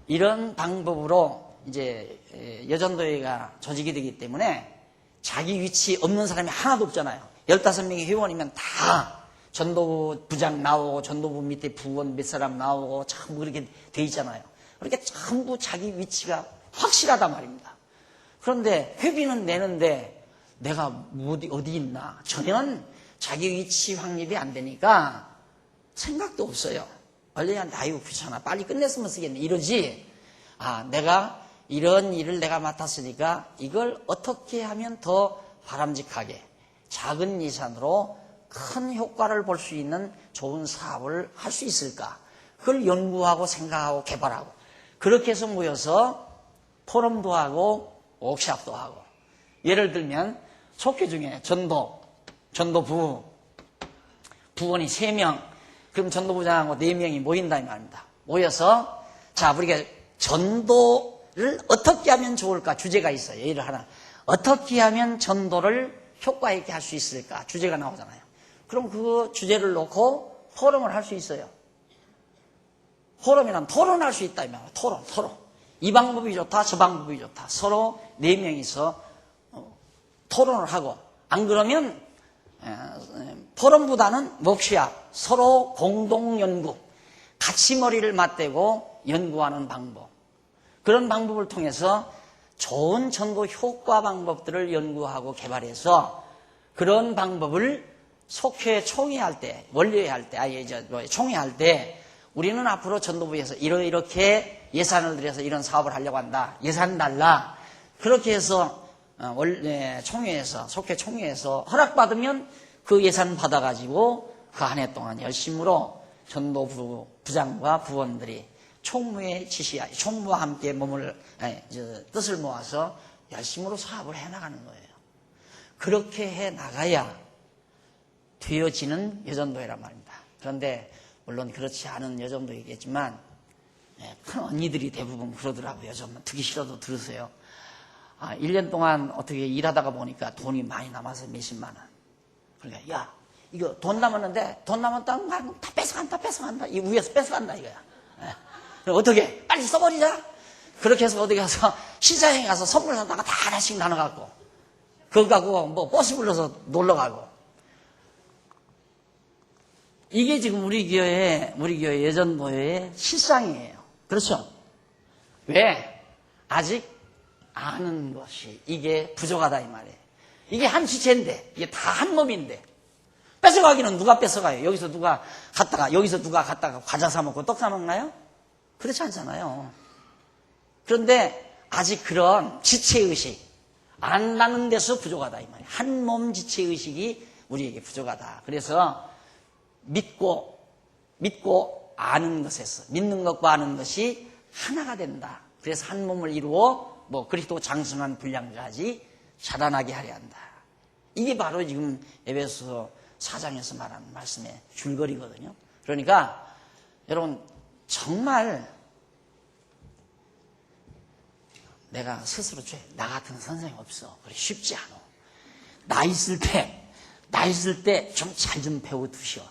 이런 방법으로 이제 여전도회가 조직이 되기 때문에 자기 위치 없는 사람이 하나도 없잖아요. 15명의 회원이면 다 전도부 부장 나오고 전도부 밑에 부원 몇 사람 나오고 전부 그렇게 돼 있잖아요. 그렇게 전부 자기 위치가 확실하단 말입니다. 그런데 회비는 내는데 내가 어디 있나 전혀 자기 위치 확립이 안 되니까 생각도 없어요. 원래한테 아이고 귀찮아 빨리 끝냈으면 쓰겠네 이러지. 내가 이런 일을 내가 맡았으니까 이걸 어떻게 하면 더 바람직하게 작은 예산으로 큰 효과를 볼 수 있는 좋은 사업을 할 수 있을까? 그걸 연구하고 생각하고 개발하고 그렇게 해서 모여서 포럼도 하고 워크숍도 하고 예를 들면 속회 중에 전도부 부원이 3명 그럼 전도부장하고 4명이 모인다 이 말입니다. 모여서 자 우리가 전도를 어떻게 하면 좋을까 주제가 있어요. 예를 하나 어떻게 하면 전도를 효과 있게 할 수 있을까 주제가 나오잖아요. 그럼 그 주제를 놓고 포럼을 할 수 있어요. 포럼이란 토론할 수 있다 이 말이에요. 토론. 이 방법이 좋다 저 방법이 좋다. 서로 4명이서 토론을 하고 안 그러면 포럼보다는 워크숍 서로 공동 연구 같이 머리를 맞대고 연구하는 방법 그런 방법을 통해서 좋은 전도 효과 방법들을 연구하고 개발해서 그런 방법을 속회 총회할 때, 원료회할 때, 총회할 때 우리는 앞으로 전도부에서 이렇게 예산을 들여서 이런 사업을 하려고 한다. 예산 달라. 그렇게 해서 총회에서, 속회 총회에서 허락받으면 그 예산 받아가지고 그 한 해 동안 열심으로 전도부 부장과 부원들이 총무의 지시야, 총무와 함께 뜻을 모아서 열심으로 사업을 해 나가는 거예요. 그렇게 해 나가야 되어지는 여전도회란 말입니다. 그런데 물론 그렇지 않은 여전도이겠지만 큰 언니들이 대부분 그러더라고요. 좀 듣기 싫어도 들으세요. 1년 동안 어떻게 일하다가 보니까 돈이 많이 남아서 몇십만 원. 그러니까 야 이거 돈 남았는데 돈 남았다는 거 다 뺏어간다. 이 위에서 뺏어간다 이거야. 어떻게 빨리 써버리자. 그렇게 해서 어디 가서 시장에 가서 선물 산다가 다 하나씩 나눠갖고 그거 갖고 뭐 버스 불러서 놀러 가고. 이게 지금 우리 교회 예전도회의 실상이에요. 그렇죠? 왜? 아직 아는 것이 이게 부족하다 이 말이에요. 이게 한 지체인데 이게 다 한 몸인데 뺏어가기는 누가 뺏어가요? 여기서 누가 갔다가 과자 사 먹고 떡 사 먹나요? 그렇지 않잖아요. 그런데 아직 그런 지체의식 안 나는 데서 부족하다 이 말이에요. 한 몸 지체의식이 우리에게 부족하다. 그래서 믿고 아는 것에서 믿는 것과 아는 것이 하나가 된다. 그래서 한 몸을 이루어 그리스도 장성한 분량까지 자라나게 하려 한다. 이게 바로 지금 에베소 4장에서 말하는 말씀의 줄거리거든요. 그러니까 여러분 정말 내가 스스로 나 같은 선생님 없어. 그래 쉽지 않아. 나 있을 때 좀 잘 좀 배워두셔.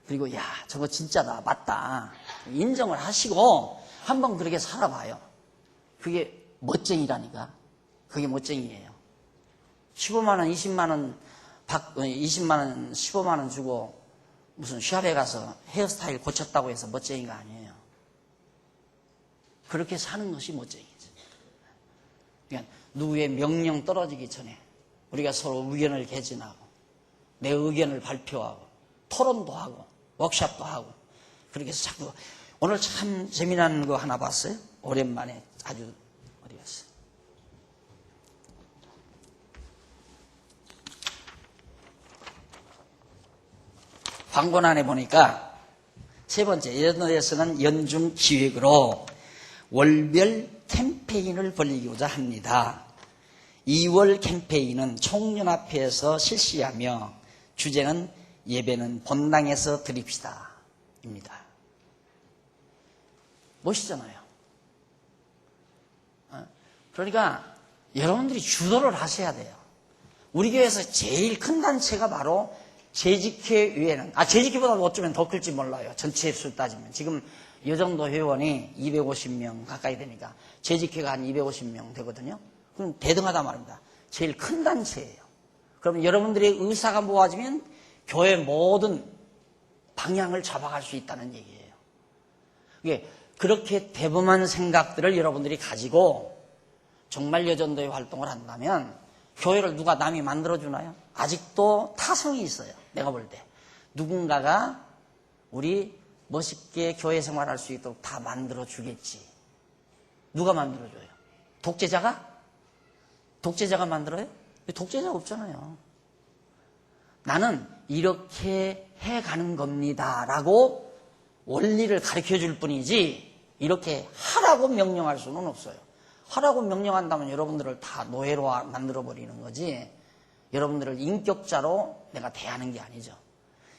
그리고 야 저거 진짜다 맞다 인정을 하시고 한번 그렇게 살아봐요. 그게 멋쟁이라니까. 그게 멋쟁이에요. 15만 원 20만 원 15만 원 주고 무슨 샵에 가서 헤어스타일 고쳤다고 해서 멋쟁이가 아니에요. 그렇게 사는 것이 멋쟁이죠. 그러니까 누구의 명령 떨어지기 전에 우리가 서로 의견을 개진하고 내 의견을 발표하고 토론도 하고 워크숍도 하고 그렇게 해서 자꾸 오늘 참 재미난 거 하나 봤어요. 오랜만에 아주 어디 갔어요? 광고란에 보니까 세 번째 예전도에서는 연중 기획으로 월별 캠페인을 벌이고자 합니다. 2월 캠페인은 총연합회에서 실시하며 주제는 예배는 본당에서 드립시다 입니다. 멋있잖아요. 그러니까 여러분들이 주도를 하셔야 돼요. 우리 교회에서 제일 큰 단체가 바로 재직회의회는 재직회보다 어쩌면 더 클지 몰라요. 전체 수 따지면 지금 여정도 회원이 250명 가까이 되니까 재직회가 한 250명 되거든요. 그럼 대등하단 말입니다. 제일 큰 단체예요. 그러면 여러분들의 의사가 모아지면 교회 모든 방향을 잡아갈 수 있다는 얘기예요. 그렇게 대범한 생각들을 여러분들이 가지고 정말 여전도의 활동을 한다면 교회를 누가 남이 만들어주나요? 아직도 타성이 있어요. 내가 볼 때. 누군가가 우리 멋있게 교회 생활할 수 있도록 다 만들어주겠지. 누가 만들어줘요? 독재자가? 독재자가 만들어요? 독재자가 없잖아요. 나는 이렇게 해가는 겁니다 라고 원리를 가르쳐줄 뿐이지 이렇게 하라고 명령할 수는 없어요. 하라고 명령한다면 여러분들을 다 노예로 만들어버리는 거지 여러분들을 인격자로 내가 대하는 게 아니죠.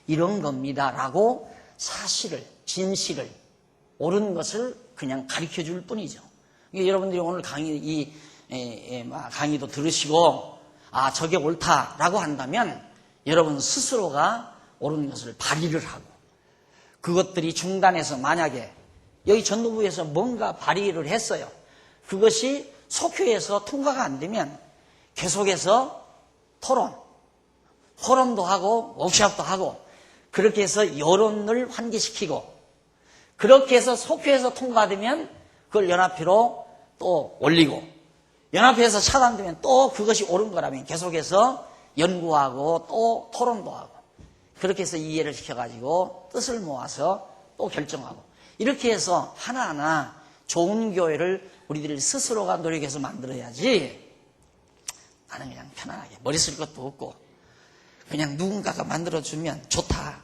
이런 겁니다 라고 사실을, 진실을, 옳은 것을 그냥 가르쳐줄 뿐이죠. 여러분들이 오늘 강의도 들으시고 저게 옳다라고 한다면 여러분 스스로가 옳은 것을 발의를 하고 그것들이 중단해서 만약에 여기 전도부에서 뭔가 발의를 했어요. 그것이 속회에서 통과가 안 되면 계속해서 토론도 하고 워크숍도 하고 그렇게 해서 여론을 환기시키고 그렇게 해서 속회에서 통과되면 그걸 연합회로 또 올리고 연합회에서 차단되면 또 그것이 옳은 거라면 계속해서 연구하고 또 토론도 하고 그렇게 해서 이해를 시켜가지고 뜻을 모아서 또 결정하고 이렇게 해서 하나하나 좋은 교회를 우리들이 스스로가 노력해서 만들어야지 나는 그냥 편안하게 머리 쓸 것도 없고 그냥 누군가가 만들어주면 좋다.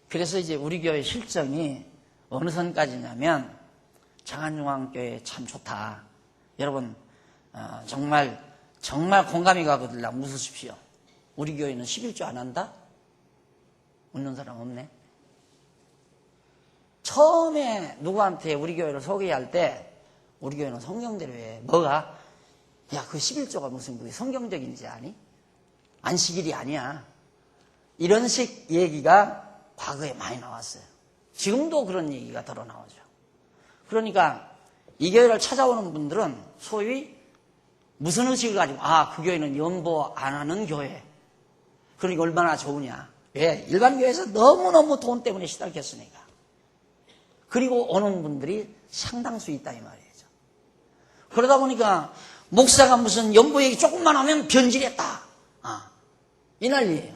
그래서 이제 우리 교회 실정이 어느 선까지냐면 장안중앙교회 참 좋다. 여러분 정말 공감이 가거든요. 웃으십시오. 우리 교회는 11조 안 한다? 웃는 사람 없네. 처음에 누구한테 우리 교회를 소개할 때 우리 교회는 성경대로 해. 뭐가? 야, 그 11조가 무슨 그게 성경적인지 아니? 안식일이 아니야. 이런 식 얘기가 과거에 많이 나왔어요. 지금도 그런 얘기가 덜어 나오죠. 그러니까 이 교회를 찾아오는 분들은 소위 무슨 의식을 가지고 그 교회는 연보 안 하는 교회. 그러니까 얼마나 좋으냐. 왜? 일반 교회에서 너무너무 돈 때문에 시달렸으니까. 그리고 오는 분들이 상당수 있다 이 말이죠. 그러다 보니까 목사가 무슨 연보 얘기 조금만 하면 변질했다. 이 난리예요.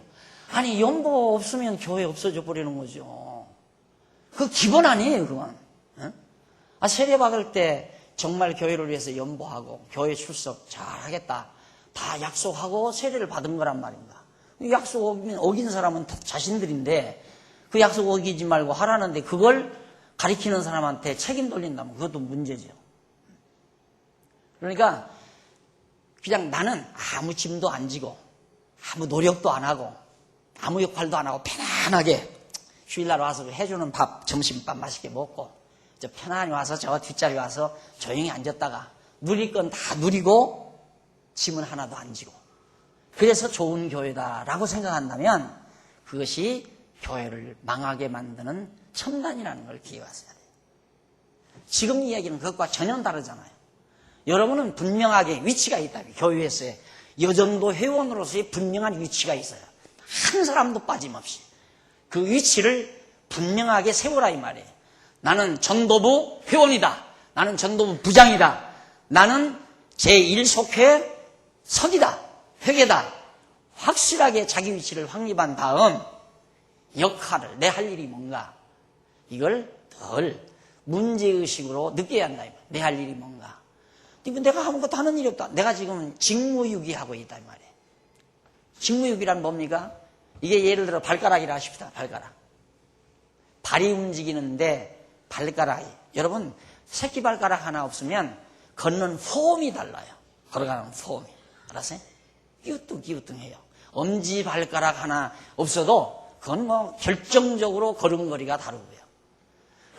아니 연보 없으면 교회 없어져 버리는 거죠. 그 기본 아니에요 그건. 세례 받을 때 정말 교회를 위해서 연보하고 교회 출석 잘하겠다. 다 약속하고 세례를 받은 거란 말인가. 약속 어긴 사람은 자신들인데 그 약속 어기지 말고 하라는데 그걸 가리키는 사람한테 책임 돌린다면 그것도 문제죠. 그러니까 그냥 나는 아무 짐도 안 지고 아무 노력도 안 하고 아무 역할도 안 하고 편안하게 휴일날 와서 해주는 밥, 점심밥 맛있게 먹고 편안히 와서 저 뒷자리 와서 조용히 앉았다가 누릴 건 다 누리고 짐은 하나도 안 지고 그래서 좋은 교회다라고 생각한다면 그것이 교회를 망하게 만드는 첨단이라는 걸 기억하셔야 돼요. 지금 이야기는 그것과 전혀 다르잖아요. 여러분은 분명하게 위치가 있다. 교회에서의 여전도 회원으로서의 분명한 위치가 있어요. 한 사람도 빠짐없이 그 위치를 분명하게 세우라 이 말이에요. 나는 전도부 회원이다. 나는 전도부 부장이다. 나는 제1속회 석이다. 회계다. 확실하게 자기 위치를 확립한 다음 역할을 내 할 일이 뭔가 이걸 덜 문제의식으로 느껴야 한다. 내 할 일이 뭔가. 내가 아무것도 하는 일이 없다. 내가 지금 직무유기하고 있다 이 말이에요. 직무유기란 뭡니까? 이게 예를 들어 발가락이라 하십시다. 발가락. 발이 움직이는데 발가락이 여러분 새끼 발가락 하나 없으면 걷는 폼이 달라요. 걸어가는 폼이. 알았어요? 끼우뚱끼우뚱해요. 엄지 발가락 하나 없어도 그건 뭐 결정적으로 걸음걸이가 다르고요.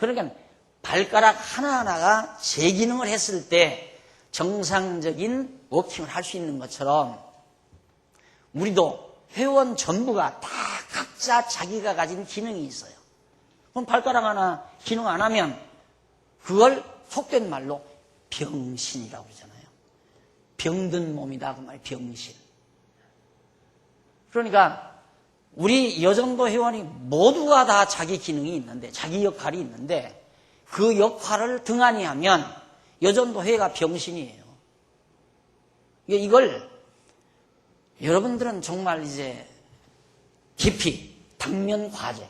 그러니까 발가락 하나하나가 제 기능을 했을 때 정상적인 워킹을 할 수 있는 것처럼 우리도 회원 전부가 다 각자 자기가 가진 기능이 있어요. 그럼 발가락 하나 기능 안 하면 그걸 속된 말로 병신이라고 그러잖아요. 병든 몸이다 그 말 병신. 그러니까 우리 여전도 회원이 모두가 다 자기 기능이 있는데 자기 역할이 있는데 그 역할을 등한히 하면 여전도 회가 병신이에요. 이걸 여러분들은 정말 이제 깊이 당면 과제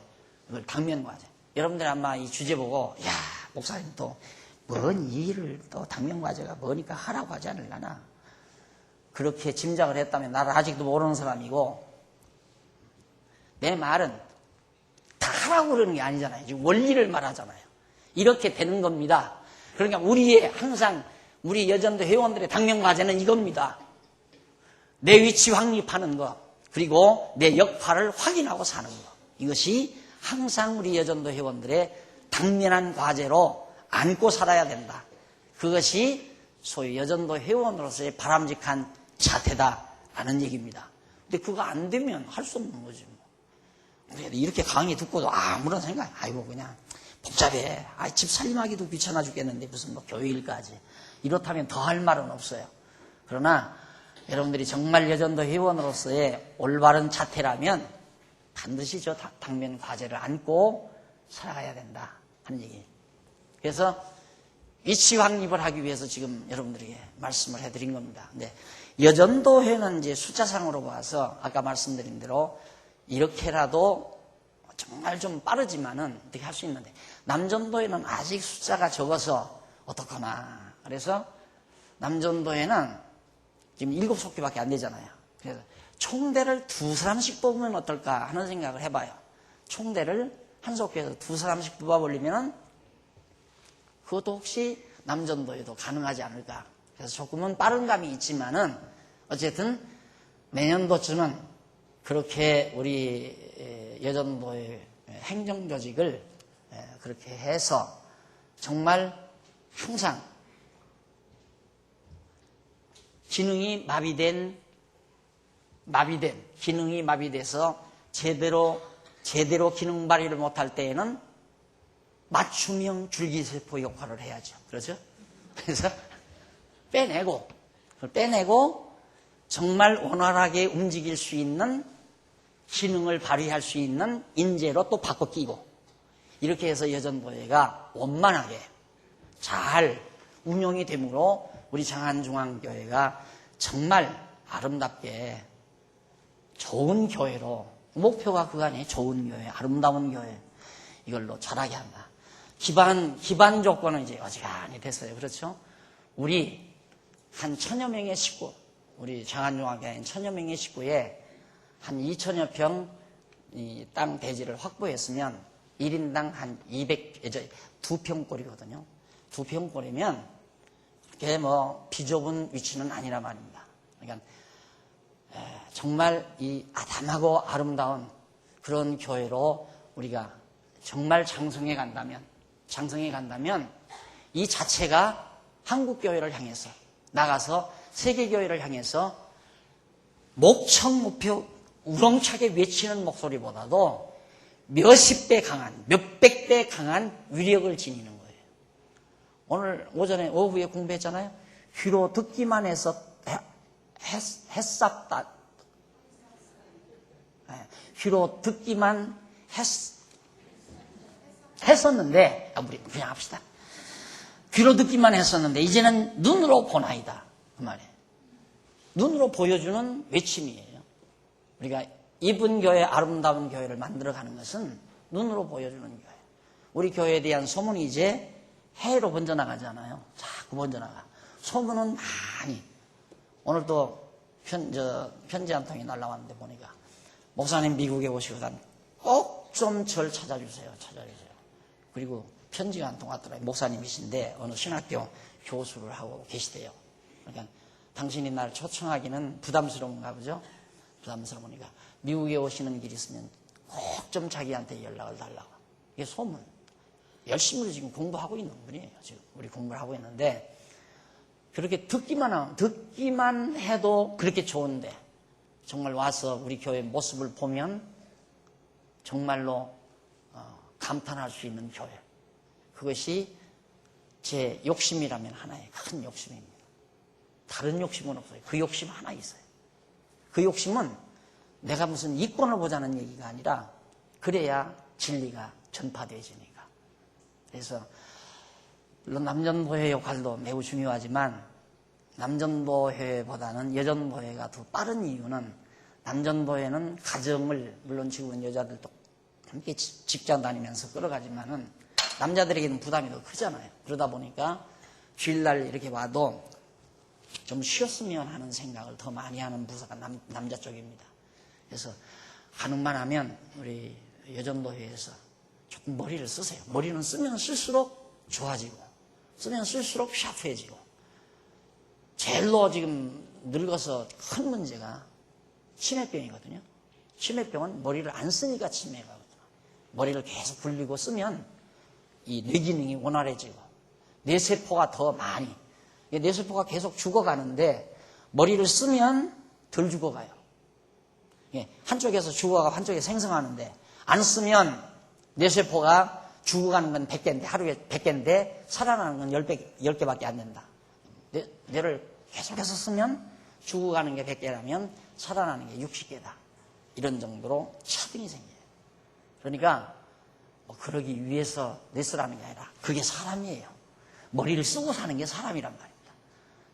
이걸 당면 과제 여러분들 아마 이 주제 보고 야 목사님 또 뭔 일을 또 당면 과제가 뭐니까 하라고 하지 않을라나 그렇게 짐작을 했다면 나를 아직도 모르는 사람이고 내 말은 다 하라고 그러는 게 아니잖아요. 지금 원리를 말하잖아요. 이렇게 되는 겁니다. 그러니까 항상 우리 여전도 회원들의 당면 과제는 이겁니다. 내 위치 확립하는 것 그리고 내 역할을 확인하고 사는 것 이것이 항상 우리 여전도 회원들의 당면한 과제로 안고 살아야 된다. 그것이 소위 여전도 회원으로서의 바람직한 자태다라는 얘기입니다. 근데 그거 안 되면 할 수 없는 거죠. 이렇게 강의 듣고도 아무런 생각 아이고 그냥 복잡해. 집 살림하기도 귀찮아 죽겠는데 무슨 뭐 교회일까지. 이렇다면 더 할 말은 없어요. 그러나 여러분들이 정말 여전도 회원으로서의 올바른 자태라면 반드시 저 당면 과제를 안고 살아가야 된다 하는 얘기예요. 그래서 위치 확립을 하기 위해서 지금 여러분들에게 말씀을 해드린 겁니다. 근데 여전도회는 이제 숫자상으로 봐서 아까 말씀드린 대로 이렇게라도 정말 좀 빠르지만은 어떻게 할 수 있는데 남전도회는 아직 숫자가 적어서 어떡하나. 그래서 남전도회는 지금 7속교밖에 안 되잖아요. 그래서 총대를 2사람씩 뽑으면 어떨까 하는 생각을 해봐요. 총대를 한 속교에서 2사람씩 뽑아버리면 그것도 혹시 남전도에도 가능하지 않을까. 그래서 조금은 빠른 감이 있지만은 어쨌든 내년도쯤은 그렇게 우리 여전도의 행정조직을 그렇게 해서 정말 항상 기능이 기능이 마비돼서 제대로 기능 발휘를 못할 때에는 맞춤형 줄기세포 역할을 해야죠. 그렇죠? 그래서 빼내고 정말 원활하게 움직일 수 있는 기능을 발휘할 수 있는 인재로 또 바꿔 끼고 이렇게 해서 여전도회가 원만하게 잘 운영이 되므로 우리 장안중앙교회가 정말 아름답게 좋은 교회로 목표가 그간에 좋은 교회, 아름다운 교회 이걸로 자라게 한다. 기반 조건은 이제 어지간히 됐어요. 그렇죠? 우리 한 1000여 명의 식구, 우리 장안중앙교회 1000여 명의 식구에 한 2000여 평 땅 대지를 확보했으면 1인당 한 2평꼴이거든요. 2평꼴이면 그게 뭐 비좁은 위치는 아니라 말입니다. 그러니까 정말 이 아담하고 아름다운 그런 교회로 우리가 정말 장성해 간다면 이 자체가 한국교회를 향해서 나가서 세계교회를 향해서 목청목표 우렁차게 외치는 목소리보다도 몇십 배 강한, 몇백 배 강한 위력을 지니는 거예요. 오늘 오전에 오후에 공부했잖아요. 귀로 듣기만 해서 했었다. 귀로 듣기만 했었는데, 우리 그냥 합시다. 귀로 듣기만 했었는데 이제는 눈으로 보나이다. 그 말이에요. 눈으로 보여주는 외침이에요. 우리가 이쁜 교회, 아름다운 교회를 만들어가는 것은 눈으로 보여주는 교회. 우리 교회에 대한 소문이 이제 해외로 번져나가잖아요. 자꾸 번져나가. 소문은 많이. 오늘 또 편지 한 통이 날라왔는데 보니까 목사님 미국에 오시거든 꼭 좀 절 찾아주세요. 그리고 편지가 한 통 왔더라고요. 목사님이신데 어느 신학교 교수를 하고 계시대요. 그러니까 당신이 날 초청하기는 부담스러운가 보죠? 부담스러우니까 미국에 오시는 길이 있으면 꼭 좀 자기한테 연락을 달라고. 이게 소문. 열심히 지금 공부하고 있는 분이에요. 지금 우리 공부를 하고 있는데 그렇게 듣기만 해도 그렇게 좋은데 정말 와서 우리 교회 모습을 보면 정말로 감탄할 수 있는 교회. 그것이 제 욕심이라면 하나의 큰 욕심입니다. 다른 욕심은 없어요. 그 욕심 하나 있어요. 그 욕심은 내가 무슨 이권을 보자는 얘기가 아니라 그래야 진리가 전파되어지니까. 그래서 물론 남전도회 역할도 매우 중요하지만 남전도회보다는 여전도회가 더 빠른 이유는 남전도회는 가정을 물론 지금은 여자들도 함께 직장 다니면서 끌어가지만은 남자들에게는 부담이 더 크잖아요. 그러다 보니까 주일날 이렇게 와도 좀 쉬었으면 하는 생각을 더 많이 하는 부서가 남자 쪽입니다. 그래서 가능만 하면 우리 여전도회에서 조금 머리를 쓰세요. 머리는 쓰면 쓸수록 좋아지고 쓰면 쓸수록 샤프해지고 제일로 지금 늙어서 큰 문제가 치매병이거든요. 치매병은 머리를 안 쓰니까 치매가 거든요. 머리를 계속 굴리고 쓰면 이 뇌기능이 원활해지고 뇌세포가 더 많이 뇌세포가 계속 죽어가는데 머리를 쓰면 덜 죽어가요. 한쪽에서 죽어가고 한쪽에 생성하는데 안 쓰면 뇌세포가 죽어가는 건 100개인데 하루에 100개인데 살아나는 건 10개밖에 안 된다. 뇌를 계속해서 쓰면 죽어가는 게 100개라면 살아나는 게 60개다. 이런 정도로 차등이 생겨요. 그러니까 그러기 위해서 뇌쓰라는 게 아니라 그게 사람이에요. 머리를 쓰고 사는 게 사람이란 말입니다.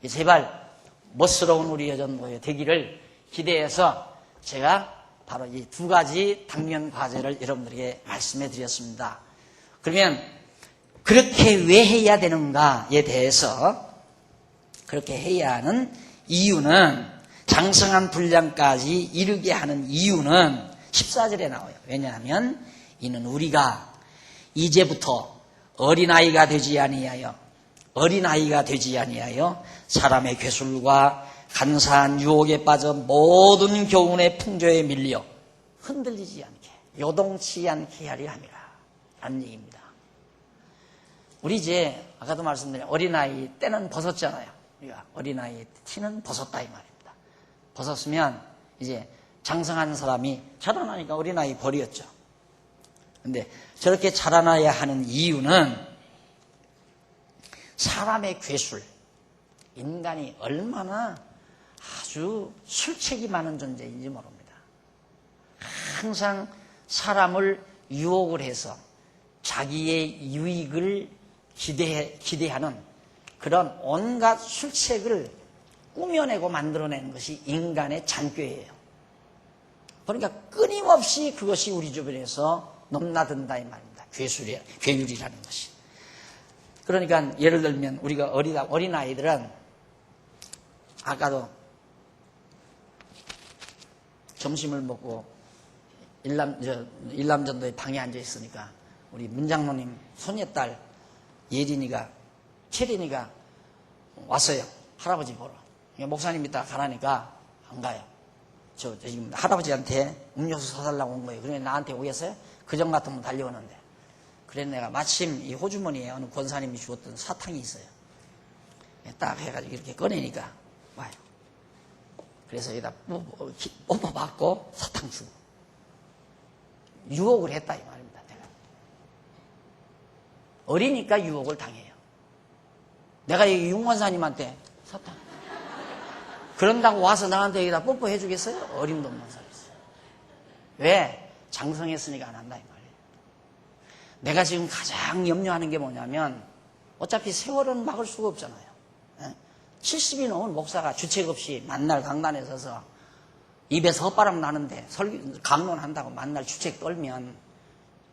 제발 멋스러운 우리 여전도회 되기를 기대해서 제가 바로 이 두 가지 당면 과제를 여러분들에게 말씀해 드렸습니다. 그러면 그렇게 왜 해야 되는가에 대해서 그렇게 해야 하는 이유는, 장성한 분량까지 이르게 하는 이유는 14절에 나와요. 왜냐하면 이는 우리가 이제부터 어린아이가 되지 아니하여 사람의 괴술과 간사한 유혹에 빠져 모든 교훈의 풍조에 밀려 흔들리지 않게 요동치 않게 하려 함이라 라는 얘기입니다. 우리 이제 아까도 말씀드린 어린아이 때는 벗었잖아요. 우리가 어린아이 티는 벗었다 이 말입니다. 벗었으면 이제 장성한 사람이 자라나니까 어린아이 버렸죠. 근데 저렇게 자라나야 하는 이유는 사람의 괴술, 인간이 얼마나 아주 술책이 많은 존재인지 모릅니다. 항상 사람을 유혹을 해서 자기의 유익을 기대하는 그런 온갖 술책을 꾸며내고 만들어내는 것이 인간의 잔꾀예요. 그러니까 끊임없이 그것이 우리 주변에서 넘나든다 이 말입니다. 괴율이라는 것이. 그러니까 예를 들면 우리가 어린아이들은 아까도 점심을 먹고 일남전도에 방에 앉아 있으니까 우리 문장로님 손녀딸 채린이가 왔어요. 할아버지 보러. 목사님 이따 가라니까 안 가요. 저 지금 할아버지한테 음료수 사달라고 온 거예요. 그러면 나한테 오겠어요? 그전 같으면 달려오는데. 그래서 내가 마침 이 호주머니에 어느 권사님이 주었던 사탕이 있어요. 딱 해가지고 이렇게 꺼내니까 와요. 그래서 여기다 뽀뽀 받고 사탕 주고. 유혹을 했다 이 말입니다. 내가. 어리니까 유혹을 당해요. 내가 이 윤권사님한테 사탕 그런다고 와서 나한테 여기다 뽀뽀해 주겠어요? 어림도 없는 소리 있어요. 왜? 장성했으니까 안 한다 이 말이에요. 내가 지금 가장 염려하는 게 뭐냐면 어차피 세월은 막을 수가 없잖아요. 70이 넘은 목사가 주책 없이 만날 강단에 서서 입에서 헛바람 나는데 강론한다고 만날 주책 떨면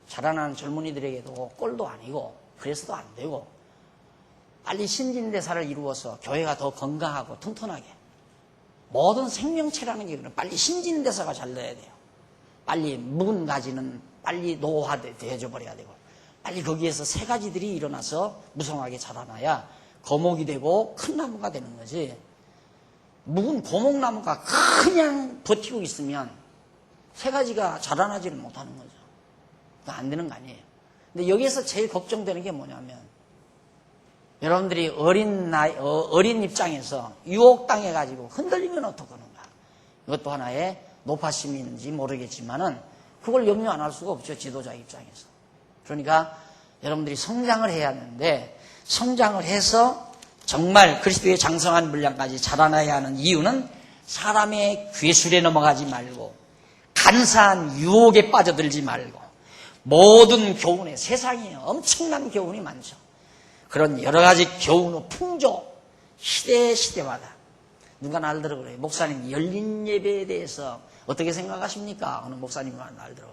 자라나는 젊은이들에게도 꼴도 아니고 그래서도 안 되고 빨리 신진대사를 이루어서 교회가 더 건강하고 튼튼하게 모든 생명체라는 게 빨리 신진대사가 잘 돼야 돼요. 빨리 묵은 가지는 빨리 노화되어져 버려야 되고 빨리 거기에서 새 가지들이 일어나서 무성하게 자라나야 거목이 되고 큰 나무가 되는 거지. 묵은 고목나무가 그냥 버티고 있으면 새 가지가 자라나지를 못하는 거죠. 안 되는 거 아니에요. 근데 여기에서 제일 걱정되는 게 뭐냐면 여러분들이 어린 입장에서 유혹당해가지고 흔들리면 어떡하는가. 이것도 하나의 노파심인지 모르겠지만은 그걸 염려 안 할 수가 없죠. 지도자 입장에서. 그러니까 여러분들이 성장을 해야 하는데 성장을 해서 정말 그리스도의 장성한 분량까지 자라나야 하는 이유는 사람의 괴술에 넘어가지 말고 간사한 유혹에 빠져들지 말고 모든 교훈에 세상에 엄청난 교훈이 많죠. 그런 여러 가지 교훈의 풍조 시대마다 누가 날들어 그래요. 목사님 열린 예배에 대해서 어떻게 생각하십니까? 어느 목사님이 날들어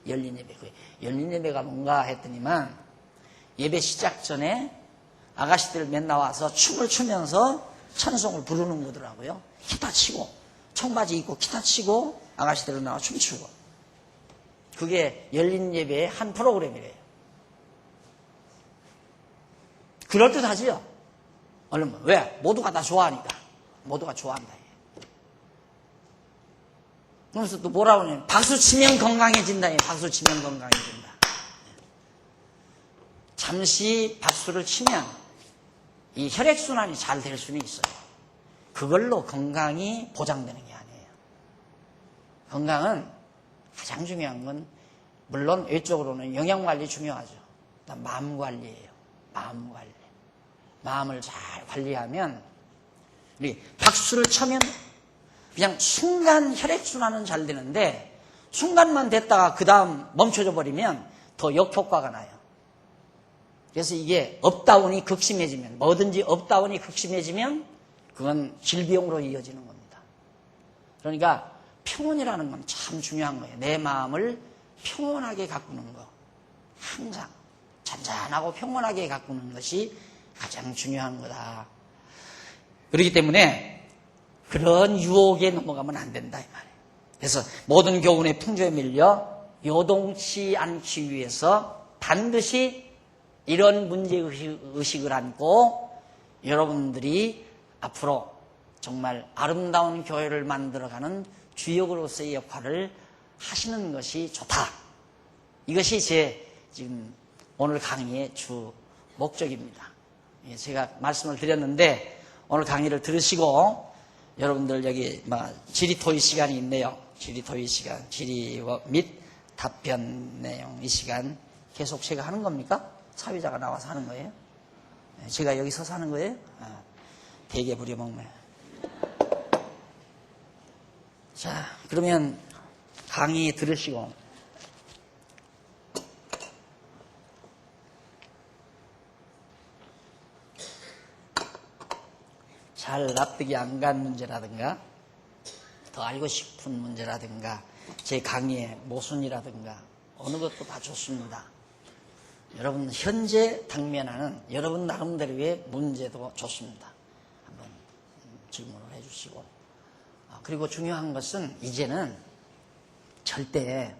열린 예배. 열린 예배가 뭔가 했더니만 예배 시작 전에 아가씨들 맨 나와서 춤을 추면서 찬송을 부르는 거더라고요. 기타 치고 청바지 입고 기타 치고 아가씨들 나와 춤추고. 그게 열린 예배의 한 프로그램이래요. 그럴듯하지요? 얼른 왜? 모두가 다 좋아하니까. 모두가 좋아한다. 그래서 또 뭐라고 하냐면 박수 치면 건강해진다. 박수 치면 건강해진다. 잠시 박수를 치면 이 혈액순환이 잘 될 수는 있어요. 그걸로 건강이 보장되는 게 아니에요. 건강은 가장 중요한 건 물론 외적으로는 영양관리 중요하죠. 마음관리예요. 마음관리. 마음을 잘 관리하면 우리 박수를 쳐면 그냥 순간 혈액순환은 잘 되는데 순간만 됐다가 그 다음 멈춰져 버리면 더 역효과가 나요. 그래서 이게 업다운이 극심해지면 뭐든지 업다운이 극심해지면 그건 질병으로 이어지는 겁니다. 그러니까 평온이라는 건 참 중요한 거예요. 내 마음을 평온하게 가꾸는 거. 항상 잔잔하고 평온하게 가꾸는 것이 가장 중요한 거다. 그렇기 때문에 그런 유혹에 넘어가면 안 된다 이 말이에요. 그래서 모든 교훈의 풍조에 밀려 요동치 않기 위해서 반드시 이런 문제의식을 안고 여러분들이 앞으로 정말 아름다운 교회를 만들어가는 주역으로서의 역할을 하시는 것이 좋다. 이것이 제 지금 오늘 강의의 주 목적입니다. 제가 말씀을 드렸는데 오늘 강의를 들으시고 여러분들 여기 질의토의 시간이 있네요. 질의토의 시간, 질의 및 답변 내용 이 시간 계속 제가 하는 겁니까? 사회자가 나와서 하는 거예요? 제가 여기 서서 하는 거예요? 되게 부려먹네. 자, 그러면 강의 들으시고 잘 납득이 안 간 문제라든가 더 알고 싶은 문제라든가 제 강의의 모순이라든가 어느 것도 다 좋습니다. 여러분 현재 당면하는 여러분 나름대로의 문제도 좋습니다. 한번 질문을 해주시고 그리고 중요한 것은 이제는 절대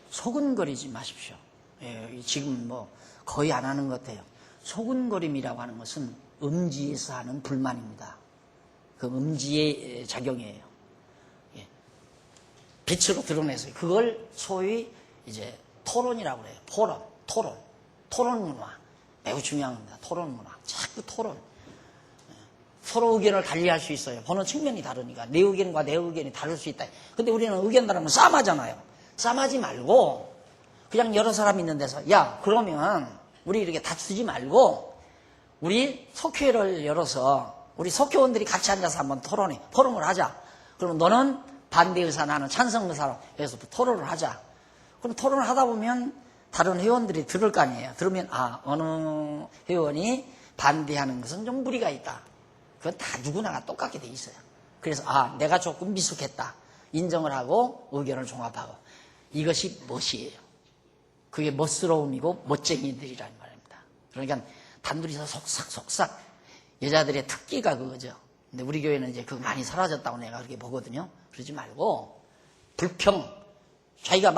소근거리지 마십시오. 지금 거의 안 하는 것 같아요. 소근거림이라고 하는 것은 음지에서 하는 불만입니다. 그 음지의 작용이에요. 빛으로 드러내서 그걸 소위 이제 토론이라고 그래요. 토론 문화 매우 중요합니다. 토론 문화 자꾸 토론 서로 의견을 달리할 수 있어요. 보는 측면이 다르니까 내 의견과 내 의견이 다를 수 있다. 근데 우리는 의견 다르면 싸움하잖아요. 싸움하지 말고 그냥 여러 사람 있는 데서 야 그러면 우리 이렇게 다투지 말고 우리 석회를 열어서 우리 석회원들이 같이 앉아서 한번 토론을 하자. 그러면 너는 반대 의사 나는 찬성 의사로 해서 토론을 하자. 그럼 토론을 하다 보면 다른 회원들이 들을 거 아니에요. 들으면 어느 회원이 반대하는 것은 좀 무리가 있다. 그건 다 누구나가 똑같게 돼 있어요. 그래서 내가 조금 미숙했다. 인정을 하고 의견을 종합하고 이것이 멋이에요. 그게 멋스러움이고 멋쟁이들이라는 말입니다. 그러니까 단둘이서 속삭속삭 여자들의 특기가 그거죠. 근데 우리 교회는 이제 그거 많이 사라졌다고 내가 그렇게 보거든요. 그러지 말고 불평 자기가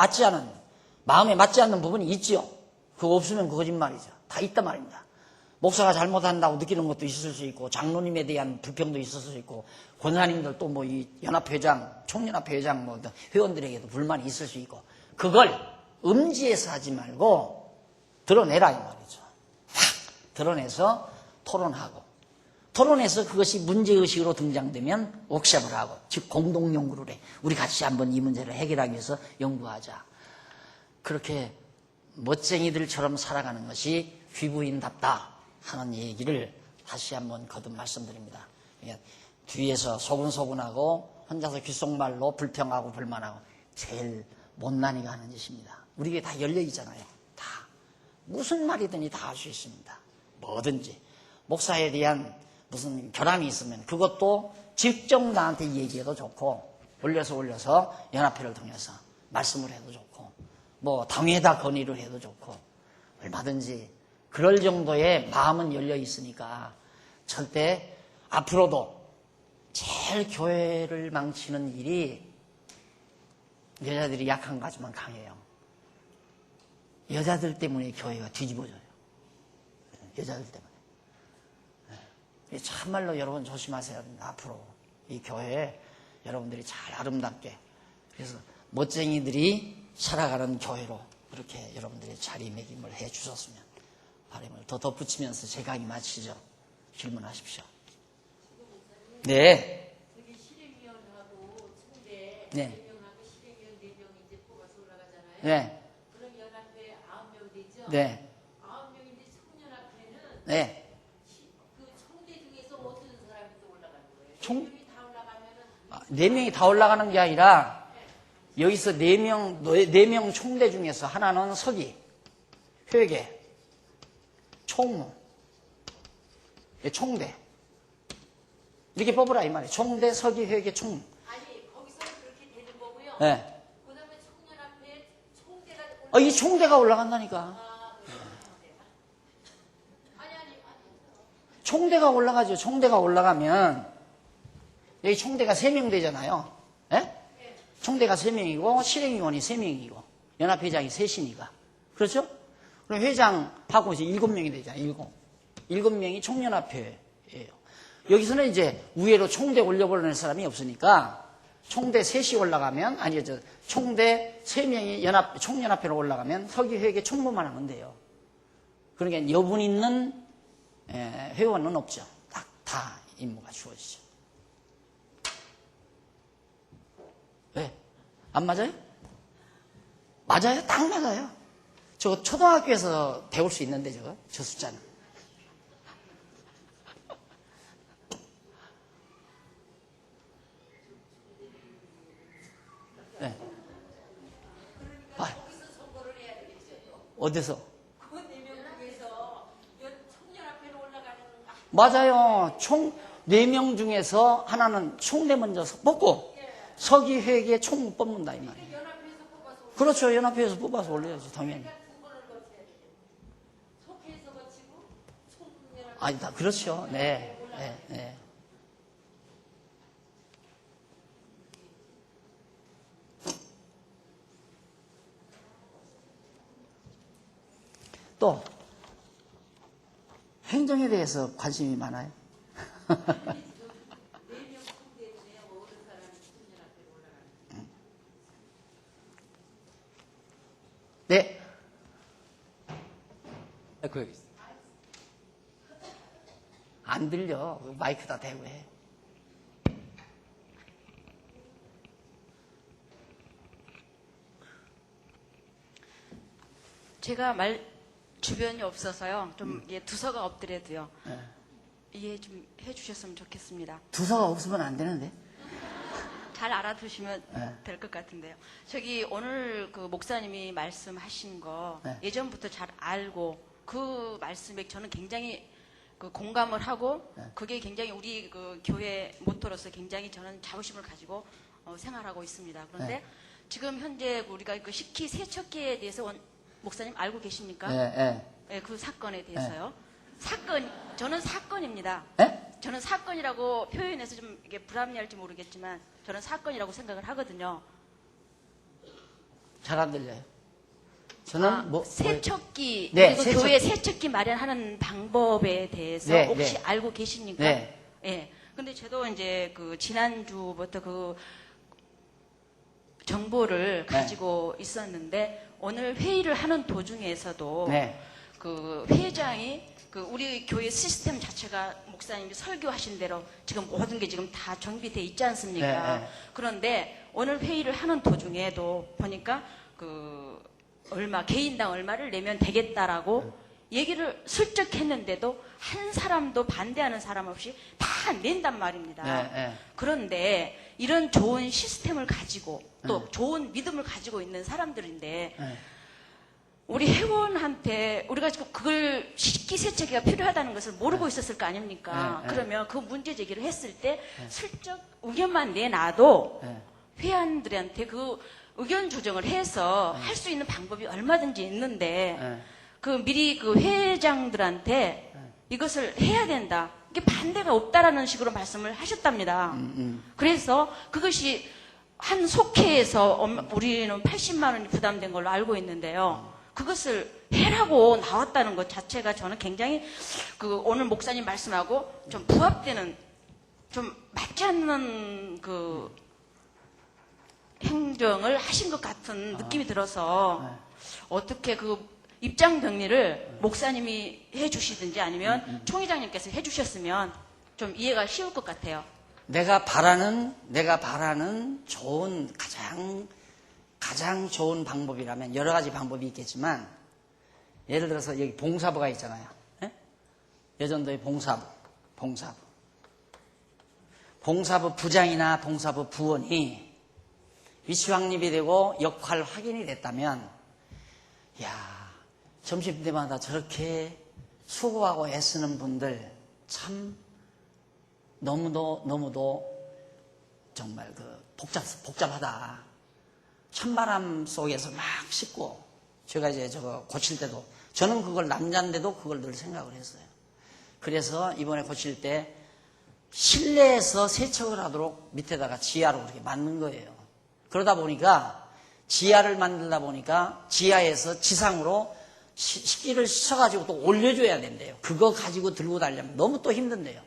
마음에 맞지 않는 부분이 있죠. 그거 없으면 그 거짓말이죠. 다 있단 말입니다. 목사가 잘못한다고 느끼는 것도 있을 수 있고 장로님에 대한 불평도 있을 수 있고 권사님들 또 이 연합회장, 총연합회장 회원들에게도 불만이 있을 수 있고 그걸 음지에서 하지 말고 드러내라 이 말이죠. 확 드러내서 토론해서 그것이 문제의식으로 등장되면 워크숍을 하고 즉 공동연구를 해. 우리 같이 한번 이 문제를 해결하기 위해서 연구하자. 그렇게 멋쟁이들처럼 살아가는 것이 귀부인답다 하는 얘기를 다시 한번 거듭 말씀드립니다. 뒤에서 소근소근하고 혼자서 귓속말로 불평하고 불만하고 제일 못난 이가 하는 짓입니다. 우리에게 다 열려있잖아요. 다 무슨 말이든지 다 할 수 있습니다. 뭐든지 목사에 대한 무슨 결함이 있으면 그것도 직접 나한테 얘기해도 좋고 올려서 연합회를 통해서 말씀을 해도 좋고 당회에다 건의를 해도 좋고 얼마든지 그럴 정도의 마음은 열려 있으니까 절대 앞으로도 제일 교회를 망치는 일이 여자들이 약한 가지만 강해요. 여자들 때문에 교회가 뒤집어져요. 여자들 때문에. 참말로 여러분 조심하셔야 됩니다. 앞으로 이 교회에 여러분들이 잘 아름답게 그래서 멋쟁이들이 살아가는 교회로 그렇게 여러분들이 자리매김을 해 주셨으면 바람을 더 덧붙이면서 제 강의 마치죠. 질문하십시오. 네. 여기 실행위원하고 총대 네. 4명하고 실행위원 4명이 이제 뽑아서 올라가잖아요. 네. 그럼 연합회 9명 되죠? 네. 9명인데 총연합회는 네. 그 총대 중에서 어떤 사람이 또 올라가는 거예요? 총- 4명이 다 올라가면은 4명이 다 올라가는 게 아니라 여기서 4명 총대 중에서 하나는 서기, 회계, 총무, 총대. 이렇게 뽑으라 이 말이에요. 총대, 서기, 회계, 총무. 아니 거기서 그렇게 되는 거고요. 네. 그 다음에 총연합회 총대가 이 총대가 올라간다니까. 아니 총대가 올라가죠. 총대가 올라가면 여기 총대가 3명 되잖아요. 예? 총대가 3명이고 실행위원이 3명이고 연합회장이 3이니까. 그렇죠? 그럼 회장하고 이제 7명이 되잖아요. 7명이 총연합회예요. 여기서는 이제 우회로 총대 올려버리는 사람이 없으니까 총대 3이 올라가면, 총대 3명이 총연합회로 올라가면 서기회계 총무만 하면 돼요. 그러니까 여분 있는 회원은 없죠. 다 임무가 주어지죠. 왜? 안 맞아요? 맞아요? 딱 맞아요. 저거 초등학교에서 배울 수 있는데, 저 숫자는. 네. 거기서 선거를 해야 되겠죠. 어디서? 그 4명 중에서 청년합회로 올라가는 맞아요. 총 4명 중에서 하나는 총대 먼저 뽑고 서기회계 총무 뽑는다 이 말이에요. 연합회에서 뽑아서 그렇죠. 연합회에서 뽑아서 올려야지 당연히. 두 번을 거쳐야 돼요. 속회에서 거치고 총연합회. 아니 다 그렇죠. 네. 네. 또 행정에 대해서 관심이 많아요. 4명 총대 중에 모든 사람이 청년합회로 올라가는. 네. 안 들려. 마이크다 대고 해. 제가 말 주변이 없어서요. 좀 두서가 없더라도요. 네. 이해 좀 해주셨으면 좋겠습니다. 두서가 없으면 안 되는데. 잘 알아두시면 네. 될 것 같은데요. 저기 오늘 그 목사님이 말씀하신 거 네. 예전부터 잘 알고 그 말씀에 저는 굉장히 그 공감을 하고 네. 그게 굉장히 우리 그 교회 모토로서 굉장히 저는 자부심을 가지고 생활하고 있습니다. 그런데 네. 지금 현재 우리가 그 식기 세척기에 대해서 목사님 알고 계십니까? 네. 네, 그 사건에 대해서요. 저는 사건입니다. 네? 저는 사건이라고 표현해서 좀 이게 불합리할지 모르겠지만 저는 사건이라고 생각을 하거든요. 잘 안 들려요. 저는 세척기, 네, 그리고 세척기. 교회 세척기 마련하는 방법에 대해서 네, 혹시 네. 알고 계십니까? 네. 예. 근데 저도 이제 그 지난주부터 그 정보를 가지고 있었는데 오늘 회의를 하는 도중에서도 네. 그 회장이 그 우리 교회 시스템 자체가 목사님이 설교하신 대로 지금 모든 게 지금 다 정비돼 있지 않습니까? 네, 네. 그런데 오늘 회의를 하는 도중에도 보니까 그 개인당 얼마를 내면 되겠다라고 얘기를 슬쩍 했는데도 한 사람도 반대하는 사람 없이 다 낸단 말입니다. 네. 그런데 이런 좋은 시스템을 가지고 또 좋은 믿음을 가지고 있는 사람들인데 네. 우리 회원한테 우리가 그걸 식기세척기가 필요하다는 것을 모르고 있었을 거 아닙니까? 네. 그러면 그 문제 제기를 했을 때 슬쩍 의견만 내놔도 네. 회원들한테 그 의견 조정을 해서 할 수 있는 방법이 얼마든지 있는데 네. 그 미리 그 회장들한테 이것을 해야 된다. 이게 반대가 없다라는 식으로 말씀을 하셨답니다. 그래서 그것이 한 속회에서 우리는 80만 원이 부담된 걸로 알고 있는데요. 그것을 해라고 나왔다는 것 자체가 저는 굉장히 그 오늘 목사님 말씀하고 좀 부합되는 좀 맞지 않는 그 행정을 하신 것 같은 느낌이 들어서 어떻게 그 입장 정리를 목사님이 해주시든지 아니면 총회장님께서 해주셨으면 좀 이해가 쉬울 것 같아요. 내가 바라는 좋은 가장 좋은 방법이라면 여러 가지 방법이 있겠지만 예를 들어서 여기 봉사부가 있잖아요. 예? 여전도의 봉사부 부장이나 봉사부 부원이 위치 확립이 되고 역할 확인이 됐다면 야 점심때마다 저렇게 수고하고 애쓰는 분들 참 너무도 정말 복잡하다. 찬바람 속에서 막 씻고 제가 이제 저거 고칠 때도 저는 그걸 남자인데도 그걸 늘 생각을 했어요. 그래서 이번에 고칠 때 실내에서 세척을 하도록 밑에다가 지하로 그렇게 만든 거예요. 그러다 보니까 지하를 만들다 보니까 지하에서 지상으로 식기를 씻어가지고 또 올려줘야 된대요. 그거 가지고 들고 다니려면 너무 또 힘든데요.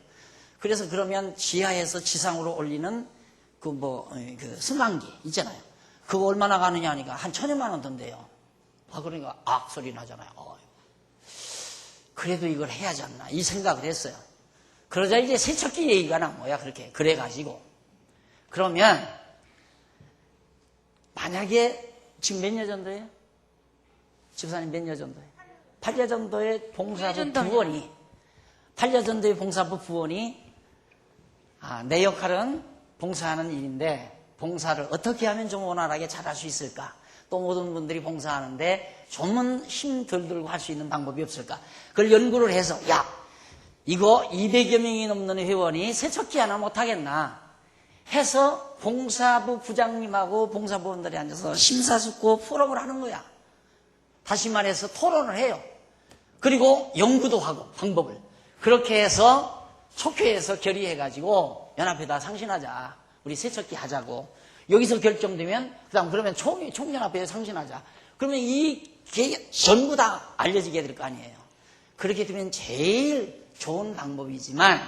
그래서 그러면 지하에서 지상으로 올리는 그 승강기 있잖아요. 그거 얼마나 가느냐 하니까 한 1,000여만 원 든대요. 그러니까 악 소리 나잖아요. 그래도 이걸 해야지 않나 이 생각을 했어요. 그러자 이제 세척기 얘기가 나온 거야. 그래가지고 그러면 만약에 지금 몇 년 정도예요? 집사님 몇 년 정도예요? 8년 정도의 봉사부 부원이 8년 정도의 봉사부 부원이 내 역할은 봉사하는 일인데 봉사를 어떻게 하면 좀 원활하게 잘할 수 있을까? 또 모든 분들이 봉사하는데 좀 힘 덜 들고 할 수 있는 방법이 없을까? 그걸 연구를 해서 이거 200여 명이 넘는 회원이 세척기 하나 못하겠나 해서 봉사부 부장님하고 봉사부원들이 앉아서 심사숙고 포럼을 하는 거야. 다시 말해서 토론을 해요. 그리고 연구도 하고 방법을. 그렇게 해서 속회에서 결의해가지고 연합회다 상신하자. 우리 세척기 하자고. 여기서 결정되면 그러면 총연합회에 상신하자. 그러면 이게 전부 다 알려지게 될 거 아니에요. 그렇게 되면 제일 좋은 방법이지만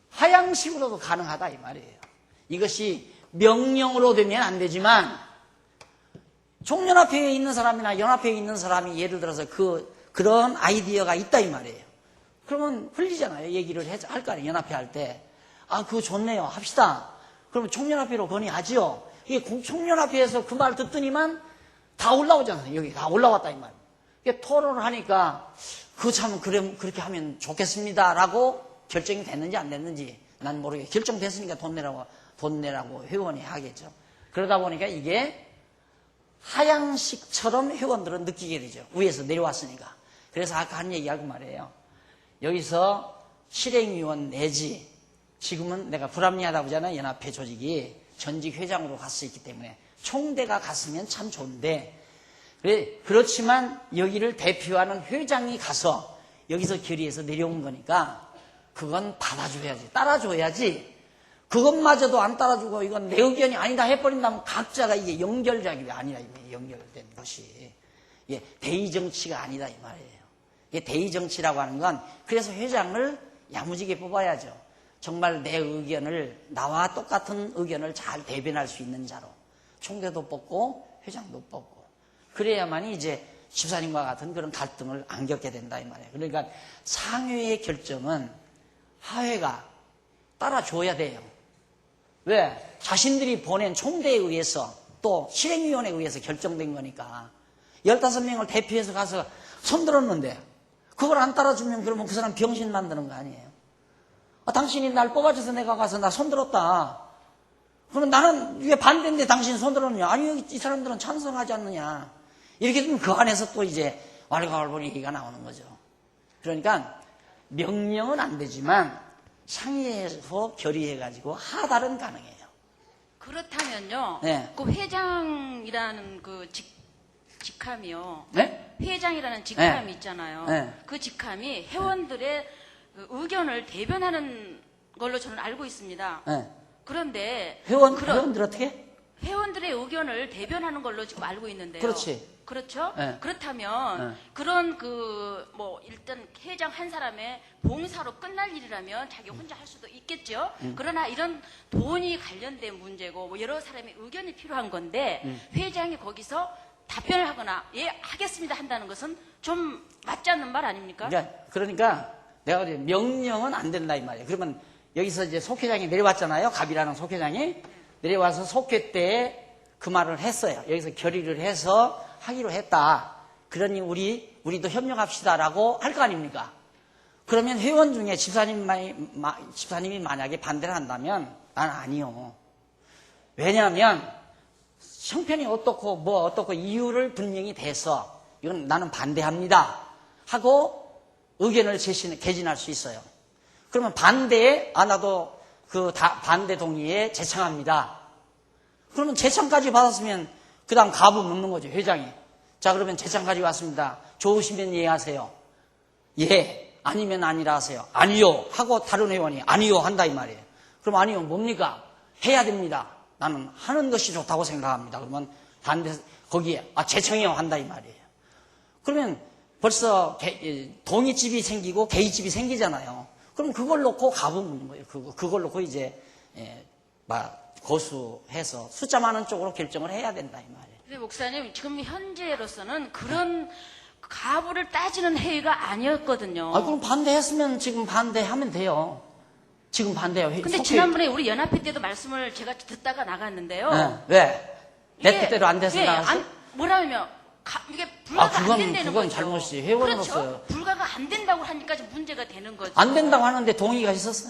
하향식으로도 가능하다 이 말이에요. 이것이 명령으로 되면 안 되지만 총연합회에 있는 사람이나 연합회에 있는 사람이 예를 들어서 그런 아이디어가 있다 이 말이에요. 그러면 흘리잖아요. 얘기를 할 거 아니에요. 연합회 할 때. 그거 좋네요. 합시다. 그러면 총연합회로 건의하지요. 이게 총연합회에서 그 말 듣더니만 다 올라오잖아요. 여기 다 올라왔다 이 말이에요. 이게 토론을 하니까 참 그렇게 하면 좋겠습니다라고 결정이 됐는지 안 됐는지 난 모르겠어요. 결정됐으니까 돈 내라고 회원이 하겠죠. 그러다 보니까 이게 하향식처럼 회원들은 느끼게 되죠. 위에서 내려왔으니까. 그래서 아까 한 얘기하고 말이에요. 여기서 실행위원 내지 지금은 내가 불합리하다고 하잖아요. 연합회 조직이 전직 회장으로 갈 수 있기 때문에 총대가 갔으면 참 좋은데 그렇지만 여기를 대표하는 회장이 가서 여기서 결의해서 내려온 거니까 그건 받아줘야지. 따라줘야지. 그것마저도 안 따라주고 이건 내 의견이 아니다 해버린다면 각자가 이게 연결작용이 아니라 연결된 것이 대의 정치가 아니다 이 말이에요. 이게 대의 정치라고 하는 건 그래서 회장을 야무지게 뽑아야죠. 정말 내 의견을 나와 똑같은 의견을 잘 대변할 수 있는 자로 총대도 뽑고 회장도 뽑고 그래야만이 이제 집사님과 같은 그런 갈등을 안 겪게 된다 이 말이에요. 그러니까 상회의 결정은 하회가 따라줘야 돼요. 왜? 자신들이 보낸 총대에 의해서 또 실행위원회에 의해서 결정된 거니까 15명을 대표해서 가서 손들었는데 그걸 안 따라주면 그러면 그 사람 병신 만드는 거 아니에요. 당신이 날 뽑아줘서 내가 가서 나 손들었다. 그러면 나는 왜 반대인데 당신 손들었느냐. 아니 이 사람들은 찬성하지 않느냐. 이렇게 되면 그 안에서 또 이제 왈가왈부 얘기가 나오는 거죠. 그러니까 명령은 안 되지만 상의해서 결의해가지고 하달은 가능해요. 그렇다면요. 네. 그 회장이라는 그 직함이요. 네? 회장이라는 직함이 네. 있잖아요. 네. 그 직함이 회원들의 그 의견을 대변하는 걸로 저는 알고 있습니다. 네. 그런데 회원들 어떻게? 회원들의 의견을 대변하는 걸로 지금 알고 있는데요. 그렇지. 그렇죠? 네. 그렇다면 네. 그런 일단 회장 한 사람의 봉사로 끝날 일이라면 자기 혼자 할 수도 있겠죠. 그러나 이런 돈이 관련된 문제고 여러 사람의 의견이 필요한 건데 회장이 거기서 답변을 하거나 하겠습니다 한다는 것은 좀 맞지 않는 말 아닙니까? 그러니까 내가 명령은 안 된다 이 말이에요. 그러면 여기서 이제 속회장이 내려왔잖아요. 갑이라는 속회장이 내려와서 속회 때 그 말을 했어요. 여기서 결의를 해서 하기로 했다. 그러니 우리도 협력합시다라고 할 거 아닙니까? 그러면 회원 중에 집사님이 만약에 반대를 한다면 난 아니요. 왜냐하면 형편이 어떻고 이유를 분명히 대서 이건 나는 반대합니다 하고 의견을 개진할 수 있어요. 그러면 반대에 나도 반대 동의에 제청합니다. 그러면 제청까지 받았으면 그 다음 가부 묻는 거죠. 회장이. 자 그러면 제청까지 왔습니다. 좋으시면 예 하세요. 예. 아니면 아니라 하세요. 아니요 하고 다른 회원이 아니요 한다 이 말이에요. 그럼 아니요 뭡니까? 해야 됩니다. 나는 하는 것이 좋다고 생각합니다. 그러면 반대 거기에 재청이요 한다 이 말이에요. 그러면 벌써 동이집이 생기고 개이집이 생기잖아요. 그럼 그걸 놓고 가보는 거예요. 그걸 놓고 이제 거수해서 숫자 많은 쪽으로 결정을 해야 된다 이 말이에요. 근데 목사님 지금 현재로서는 그런 가부를 따지는 회의가 아니었거든요. 그럼 반대했으면 지금 반대하면 돼요. 지금 반대요. 근데 지난번에 우리 연합회 때도 말씀을 제가 듣다가 나갔는데요. 네. 왜? 내 뜻대로 안 돼서 나갔어? 뭐라면 이게 불가가 안 된다는 그건 거죠. 잘못이지. 회원으로서. 그렇죠. 불가가 안 된다고 하니까 지금 문제가 되는 거죠. 안 된다고 하는데 동의가 있었어?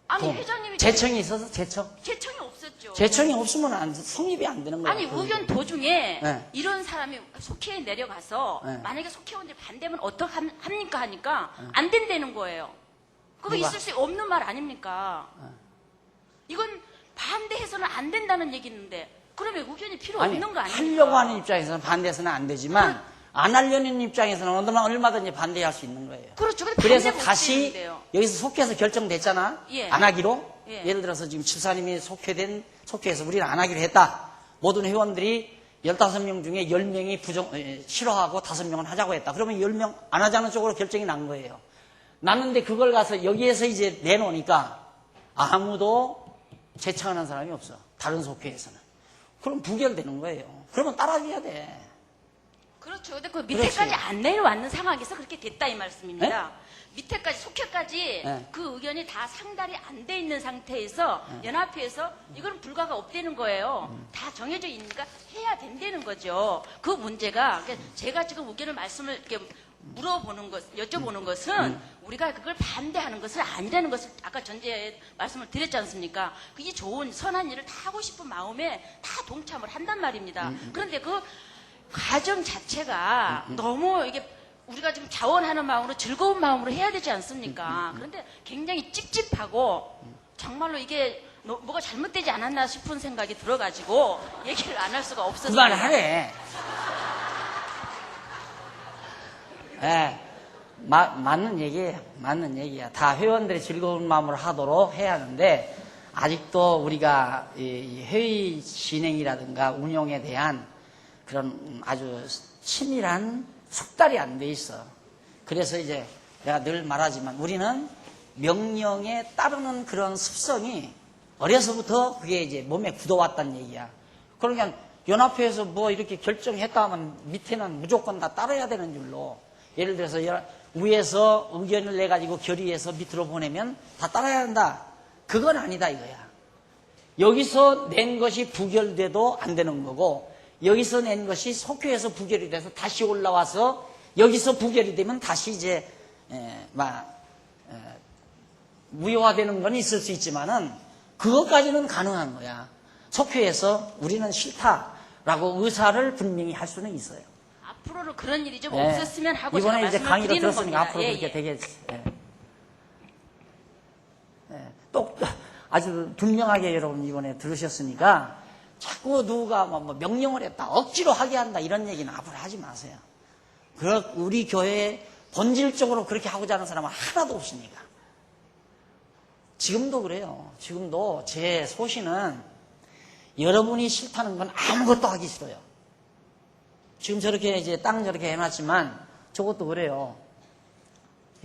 아니 회장님이 재청이 있었어? 재청이 없었죠. 재청이 없으면 성립이 안 되는 거예요. 아니 의견 도중에 네. 이런 사람이 속회에 내려가서 네. 만약에 속회원들이 반대면 어떡합니까 하니까 안 된다는 거예요. 그거 누가? 있을 수 없는 말 아닙니까? 이건 반대해서는 안 된다는 얘기인데 그러면 의견이 필요 아니, 없는 거 아닙니까? 하려고 하는 입장에서는 반대해서는 안 되지만 안 하려는 입장에서는 얼마든지 반대할 수 있는 거예요. 그렇죠. 근데 그래서 반대가 다시 없는데요. 여기서 속회에서 결정됐잖아. 예. 안 하기로. 예. 예를 들어서 지금 집사님이 속회에서 우리는 안 하기로 했다. 모든 회원들이 15명 중에 10명이 싫어하고 5명은 하자고 했다. 그러면 10명 안 하자는 쪽으로 결정이 난 거예요. 났는데 그걸 가서 여기에서 이제 내놓으니까 아무도 제청하는 사람이 없어. 다른 속회에서는. 그럼 부결되는 거예요. 그러면 따라줘야 돼. 그렇죠. 근데 그 밑에까지 그렇지. 안 내려왔는 상황에서 그렇게 됐다 이 말씀입니다. 네? 밑에까지 속회까지 네. 그 의견이 다 상달이 안 돼 있는 상태에서 연합회에서 이건 불가가 없다는 거예요. 다 정해져 있으니까 해야 된다는 거죠. 그 문제가 그러니까 제가 지금 의견을 말씀을 이렇게 여쭤보는 것은 우리가 그걸 반대하는 것은 아니라는 것을 아까 전제 말씀을 드렸지 않습니까? 그게 좋은 선한 일을 다 하고 싶은 마음에 다 동참을 한단 말입니다. 그런데 그 과정 자체가 너무 이게 우리가 지금 자원하는 마음으로 즐거운 마음으로 해야 되지 않습니까? 그런데 굉장히 찝찝하고 정말로 이게 뭐가 잘못되지 않았나 싶은 생각이 들어가지고 얘기를 안 할 수가 없었어요. 그만하래. 예, 맞는 얘기야. 다 회원들이 즐거운 마음으로 하도록 해야 하는데, 아직도 우리가 이 회의 진행이라든가 운영에 대한 그런 아주 치밀한 숙달이 안 돼 있어. 그래서 이제 내가 늘 말하지만 우리는 명령에 따르는 그런 습성이 어려서부터 그게 이제 몸에 굳어왔다는 얘기야. 그러니까 연합회에서 뭐 이렇게 결정했다 하면 밑에는 무조건 다 따라야 되는 줄로, 예를 들어서 위에서 의견을 내가지고 결의해서 밑으로 보내면 다 따라야 한다. 그건 아니다 이거야. 여기서 낸 것이 부결돼도 안 되는 거고, 여기서 낸 것이 속회에서 부결이 돼서 다시 올라와서 여기서 부결이 되면 다시 이제 무효화되는 건 있을 수 있지만은 그것까지는 가능한 거야. 속회에서 우리는 싫다라고 의사를 분명히 할 수는 있어요. 앞으로는 그런 일이 좀 없었으면 하고 제가 이번에 이제 말씀을 강의로 드리는 들었으니까 겁니다. 앞으로 그렇게 되겠지. 또 아주 분명하게 여러분 이번에 들으셨으니까 자꾸 누가 뭐 명령을 했다, 억지로 하게 한다 이런 얘기는 앞으로 하지 마세요. 우리 교회에 본질적으로 그렇게 하고자 하는 사람은 하나도 없으니까. 지금도 그래요. 지금도 제 소신은 여러분이 싫다는 건 아무것도 하기 싫어요. 지금 저렇게 이제 땅 저렇게 해놨지만 저것도 그래요.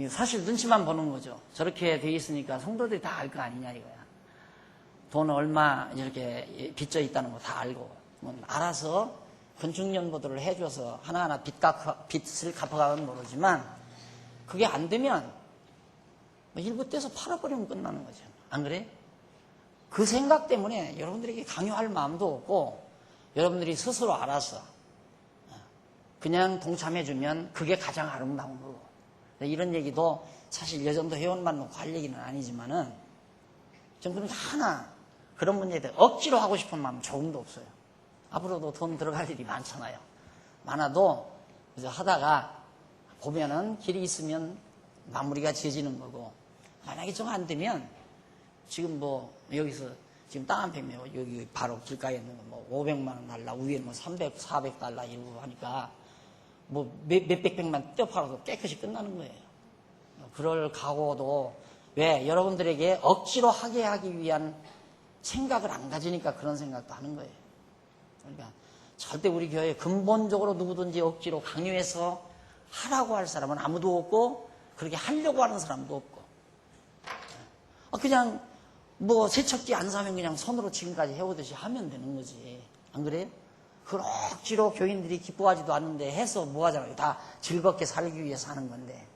사실 눈치만 보는 거죠. 저렇게 돼 있으니까 성도들이 다 알 거 아니냐 이거야. 돈 얼마 이렇게 빚져 있다는 거 다 알고 알아서 건축연보도를 해줘서 하나하나 빚을 갚아가면 모르지만 그게 안 되면 일부 떼서 팔아버리면 끝나는 거죠. 안 그래? 그 생각 때문에 여러분들에게 강요할 마음도 없고 여러분들이 스스로 알아서 그냥 동참해주면 그게 가장 아름다운 거고, 이런 얘기도 사실 여전도 회원만 놓고 할 얘기는 아니지만은 좀 그런 하나 그런 문제에 대해 억지로 하고 싶은 마음 조금도 없어요. 앞으로도 돈 들어갈 일이 많잖아요. 많아도 이제 하다가 보면은 길이 있으면 마무리가 지어지는 거고, 만약에 좀 안 되면 지금 뭐 여기서 지금 땅 한 평면 여기 바로 길가에 있는 거 뭐 500만 원 달라, 위에 뭐 300, 400달러 이러고 하니까 뭐 몇백 평만 떼어팔아도 깨끗이 끝나는 거예요. 그럴 각오도 왜 여러분들에게 억지로 하게 하기 위한 생각을 안 가지니까 그런 생각도 하는 거예요. 그러니까 절대 우리 교회에 근본적으로 누구든지 억지로 강요해서 하라고 할 사람은 아무도 없고 그렇게 하려고 하는 사람도 없고 그냥 뭐 세척기 안 사면 그냥 손으로 지금까지 해오듯이 하면 되는 거지. 안 그래요? 그걸 억지로 교인들이 기뻐하지도 않는데 해서 뭐 하잖아요. 다 즐겁게 살기 위해서 하는 건데.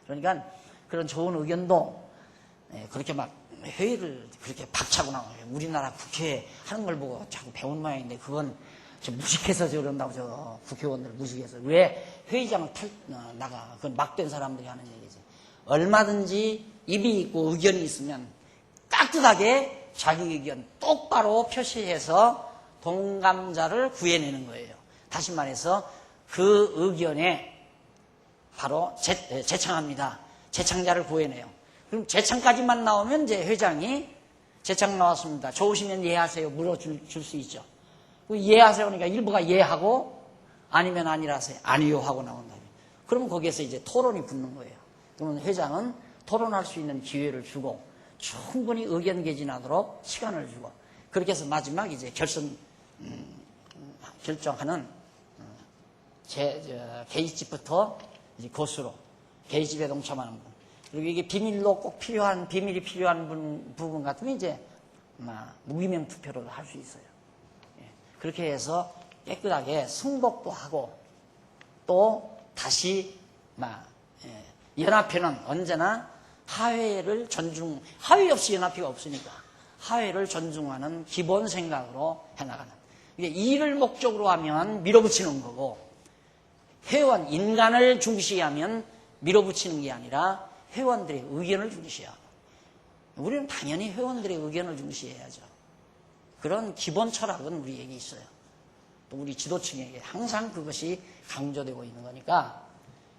그러니까 그런 좋은 의견도 그렇게 막 회의를 그렇게 박차고 나와요. 우리나라 국회 하는 걸 보고 자꾸 배운 모양인데 그건 좀 무식해서 저런다고 저 국회의원들 무식해서 왜 회의장을 나가. 그건 막된 사람들이 하는 얘기지. 얼마든지 입이 있고 의견이 있으면 따뜻하게 자기 의견 똑바로 표시해서 동감자를 구해내는 거예요. 다시 말해서 그 의견에 바로 재창합니다. 재창자를 구해내요. 그럼 재창까지만 나오면 이제 회장이 재창 나왔습니다. 좋으시면 예하세요. 물어줄 수 있죠. 예하세요. 그러니까 일부가 예하고 아니면 아니라세요. 아니요 하고 나온다면. 그러면 거기에서 이제 토론이 붙는 거예요. 그러면 회장은 토론할 수 있는 기회를 주고 충분히 의견 개진하도록 시간을 주고 그렇게 해서 마지막 이제 결정하는 게이집부터 이제 고수로 게이집에 동참하는 분 그리고 이게 비밀로 꼭 비밀이 필요한 부분 같으면 이제 무기명 투표로도 할 수 있어요. 그렇게 해서 깨끗하게 승복도 하고 또 다시 연합회는 언제나 하회를 하회 없이 연합회가 없으니까 하회를 존중하는 기본 생각으로 해나가는. 이게 일을 목적으로 하면 밀어붙이는 거고 회원, 인간을 중시하면 밀어붙이는 게 아니라 회원들의 의견을 중시하고 우리는 당연히 회원들의 의견을 중시해야죠. 그런 기본 철학은 우리에게 있어요. 또 우리 지도층에게 항상 그것이 강조되고 있는 거니까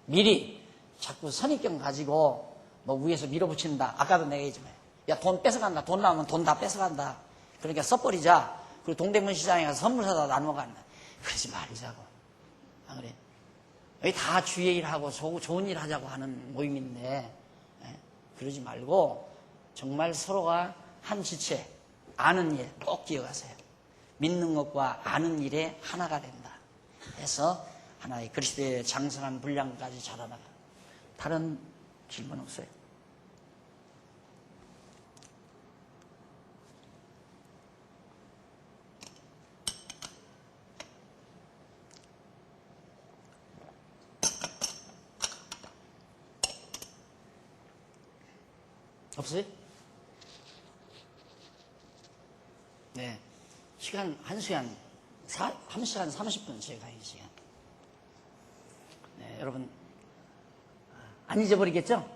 미리 자꾸 선입견 가지고 뭐 위에서 밀어붙인다. 아까도 내가 얘기했지만 야, 돈 뺏어간다. 돈 나오면 돈 다 뺏어간다. 그러니까 써버리자. 그리고 동대문 시장에 가서 선물 사다 나누어 간다. 그러지 말자고. 안 그래? 여기 다 주의 일하고 좋은 일 하자고 하는 모임인데 그러지 말고 정말 서로가 한 지체 아는 일 꼭 기억하세요. 믿는 것과 아는 일에 하나가 된다. 해서 하나의 그리스도의 장성한 분량까지 자라나가. 다른 질문 없어요? 없어요? 네. 시간, 1시간 30분 제가 이 시간. 네, 여러분, 안 잊어버리겠죠?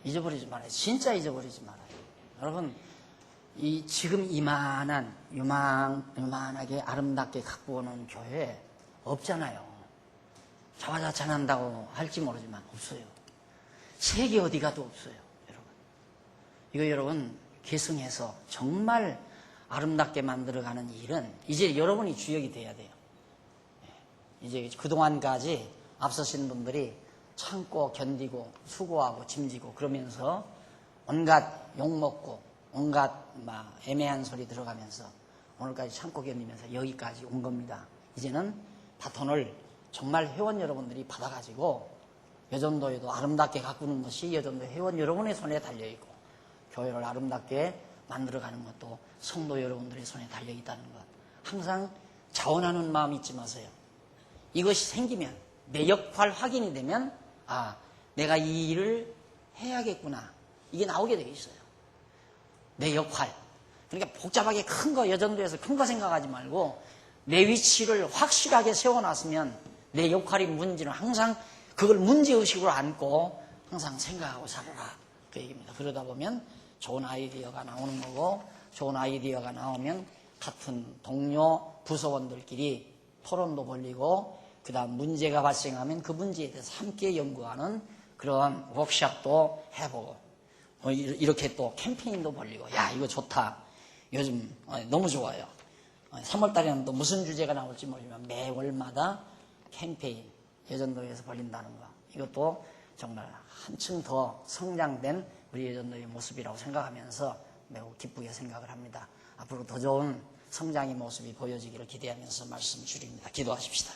잊어버리지 말아요. 진짜 잊어버리지 말아요. 여러분, 지금 요만하게 아름답게 갖고 오는 교회 없잖아요. 자화자찬한다고 할지 모르지만 없어요. 세계 어디 가도 없어요. 여러분. 이거 여러분, 계승해서 정말 아름답게 만들어가는 일은 이제 여러분이 주역이 돼야 돼요. 이제 그동안까지 앞서신 분들이 참고 견디고 수고하고 짐지고 그러면서 온갖 욕먹고 온갖 애매한 소리 들어가면서 오늘까지 참고 견디면서 여기까지 온 겁니다. 이제는 바톤을 정말 회원 여러분들이 받아가지고 여전도에도 아름답게 가꾸는 것이 여전도 회원 여러분의 손에 달려있고 교회를 아름답게 만들어가는 것도 성도 여러분들의 손에 달려있다는 것. 항상 자원하는 마음 잊지 마세요. 이것이 생기면 내 역할 확인이 되면 내가 이 일을 해야겠구나. 이게 나오게 되어 있어요. 내 역할. 그러니까 복잡하게 큰 거 여전도에서 큰 거 생각하지 말고 내 위치를 확실하게 세워놨으면 내 역할이 문제는 항상 그걸 문제의식으로 안고 항상 생각하고 살아라. 그 얘기입니다. 그러다 보면 좋은 아이디어가 나오는 거고 좋은 아이디어가 나오면 같은 동료 부서원들끼리 토론도 벌리고 그 다음 문제가 발생하면 그 문제에 대해서 함께 연구하는 그런 워크숍도 해보고 이렇게 또 캠페인도 벌리고 야 이거 좋다. 요즘 너무 좋아요. 3월달에는 또 무슨 주제가 나올지 모르지만 매월마다 캠페인 여전도에서 벌린다는 거 이것도 정말 한층 더 성장된 우리 여전도의 모습이라고 생각하면서 매우 기쁘게 생각을 합니다. 앞으로 더 좋은 성장의 모습이 보여지기를 기대하면서 말씀 드립니다. 기도하십시다.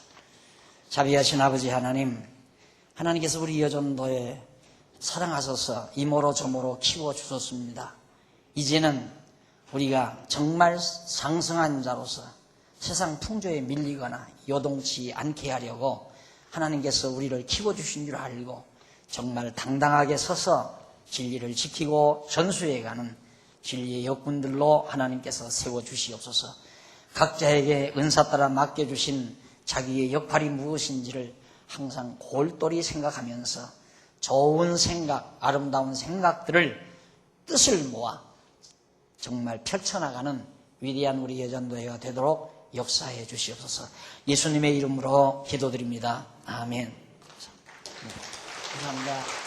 자비하신 아버지 하나님, 하나님께서 우리 여전도에 사랑하셔서 이모로 저모로 키워주셨습니다. 이제는 우리가 정말 상승한 자로서 세상 풍조에 밀리거나 요동치 않게 하려고 하나님께서 우리를 키워주신 줄 알고 정말 당당하게 서서 진리를 지키고 전수해가는 진리의 역군들로 하나님께서 세워주시옵소서. 각자에게 은사 따라 맡겨주신 자기의 역할이 무엇인지를 항상 골똘히 생각하면서 좋은 생각, 아름다운 생각들을 뜻을 모아 정말 펼쳐나가는 위대한 우리 여전도회가 되도록 역사해 주시옵소서. 예수님의 이름으로 기도드립니다. 아멘. 감사합니다.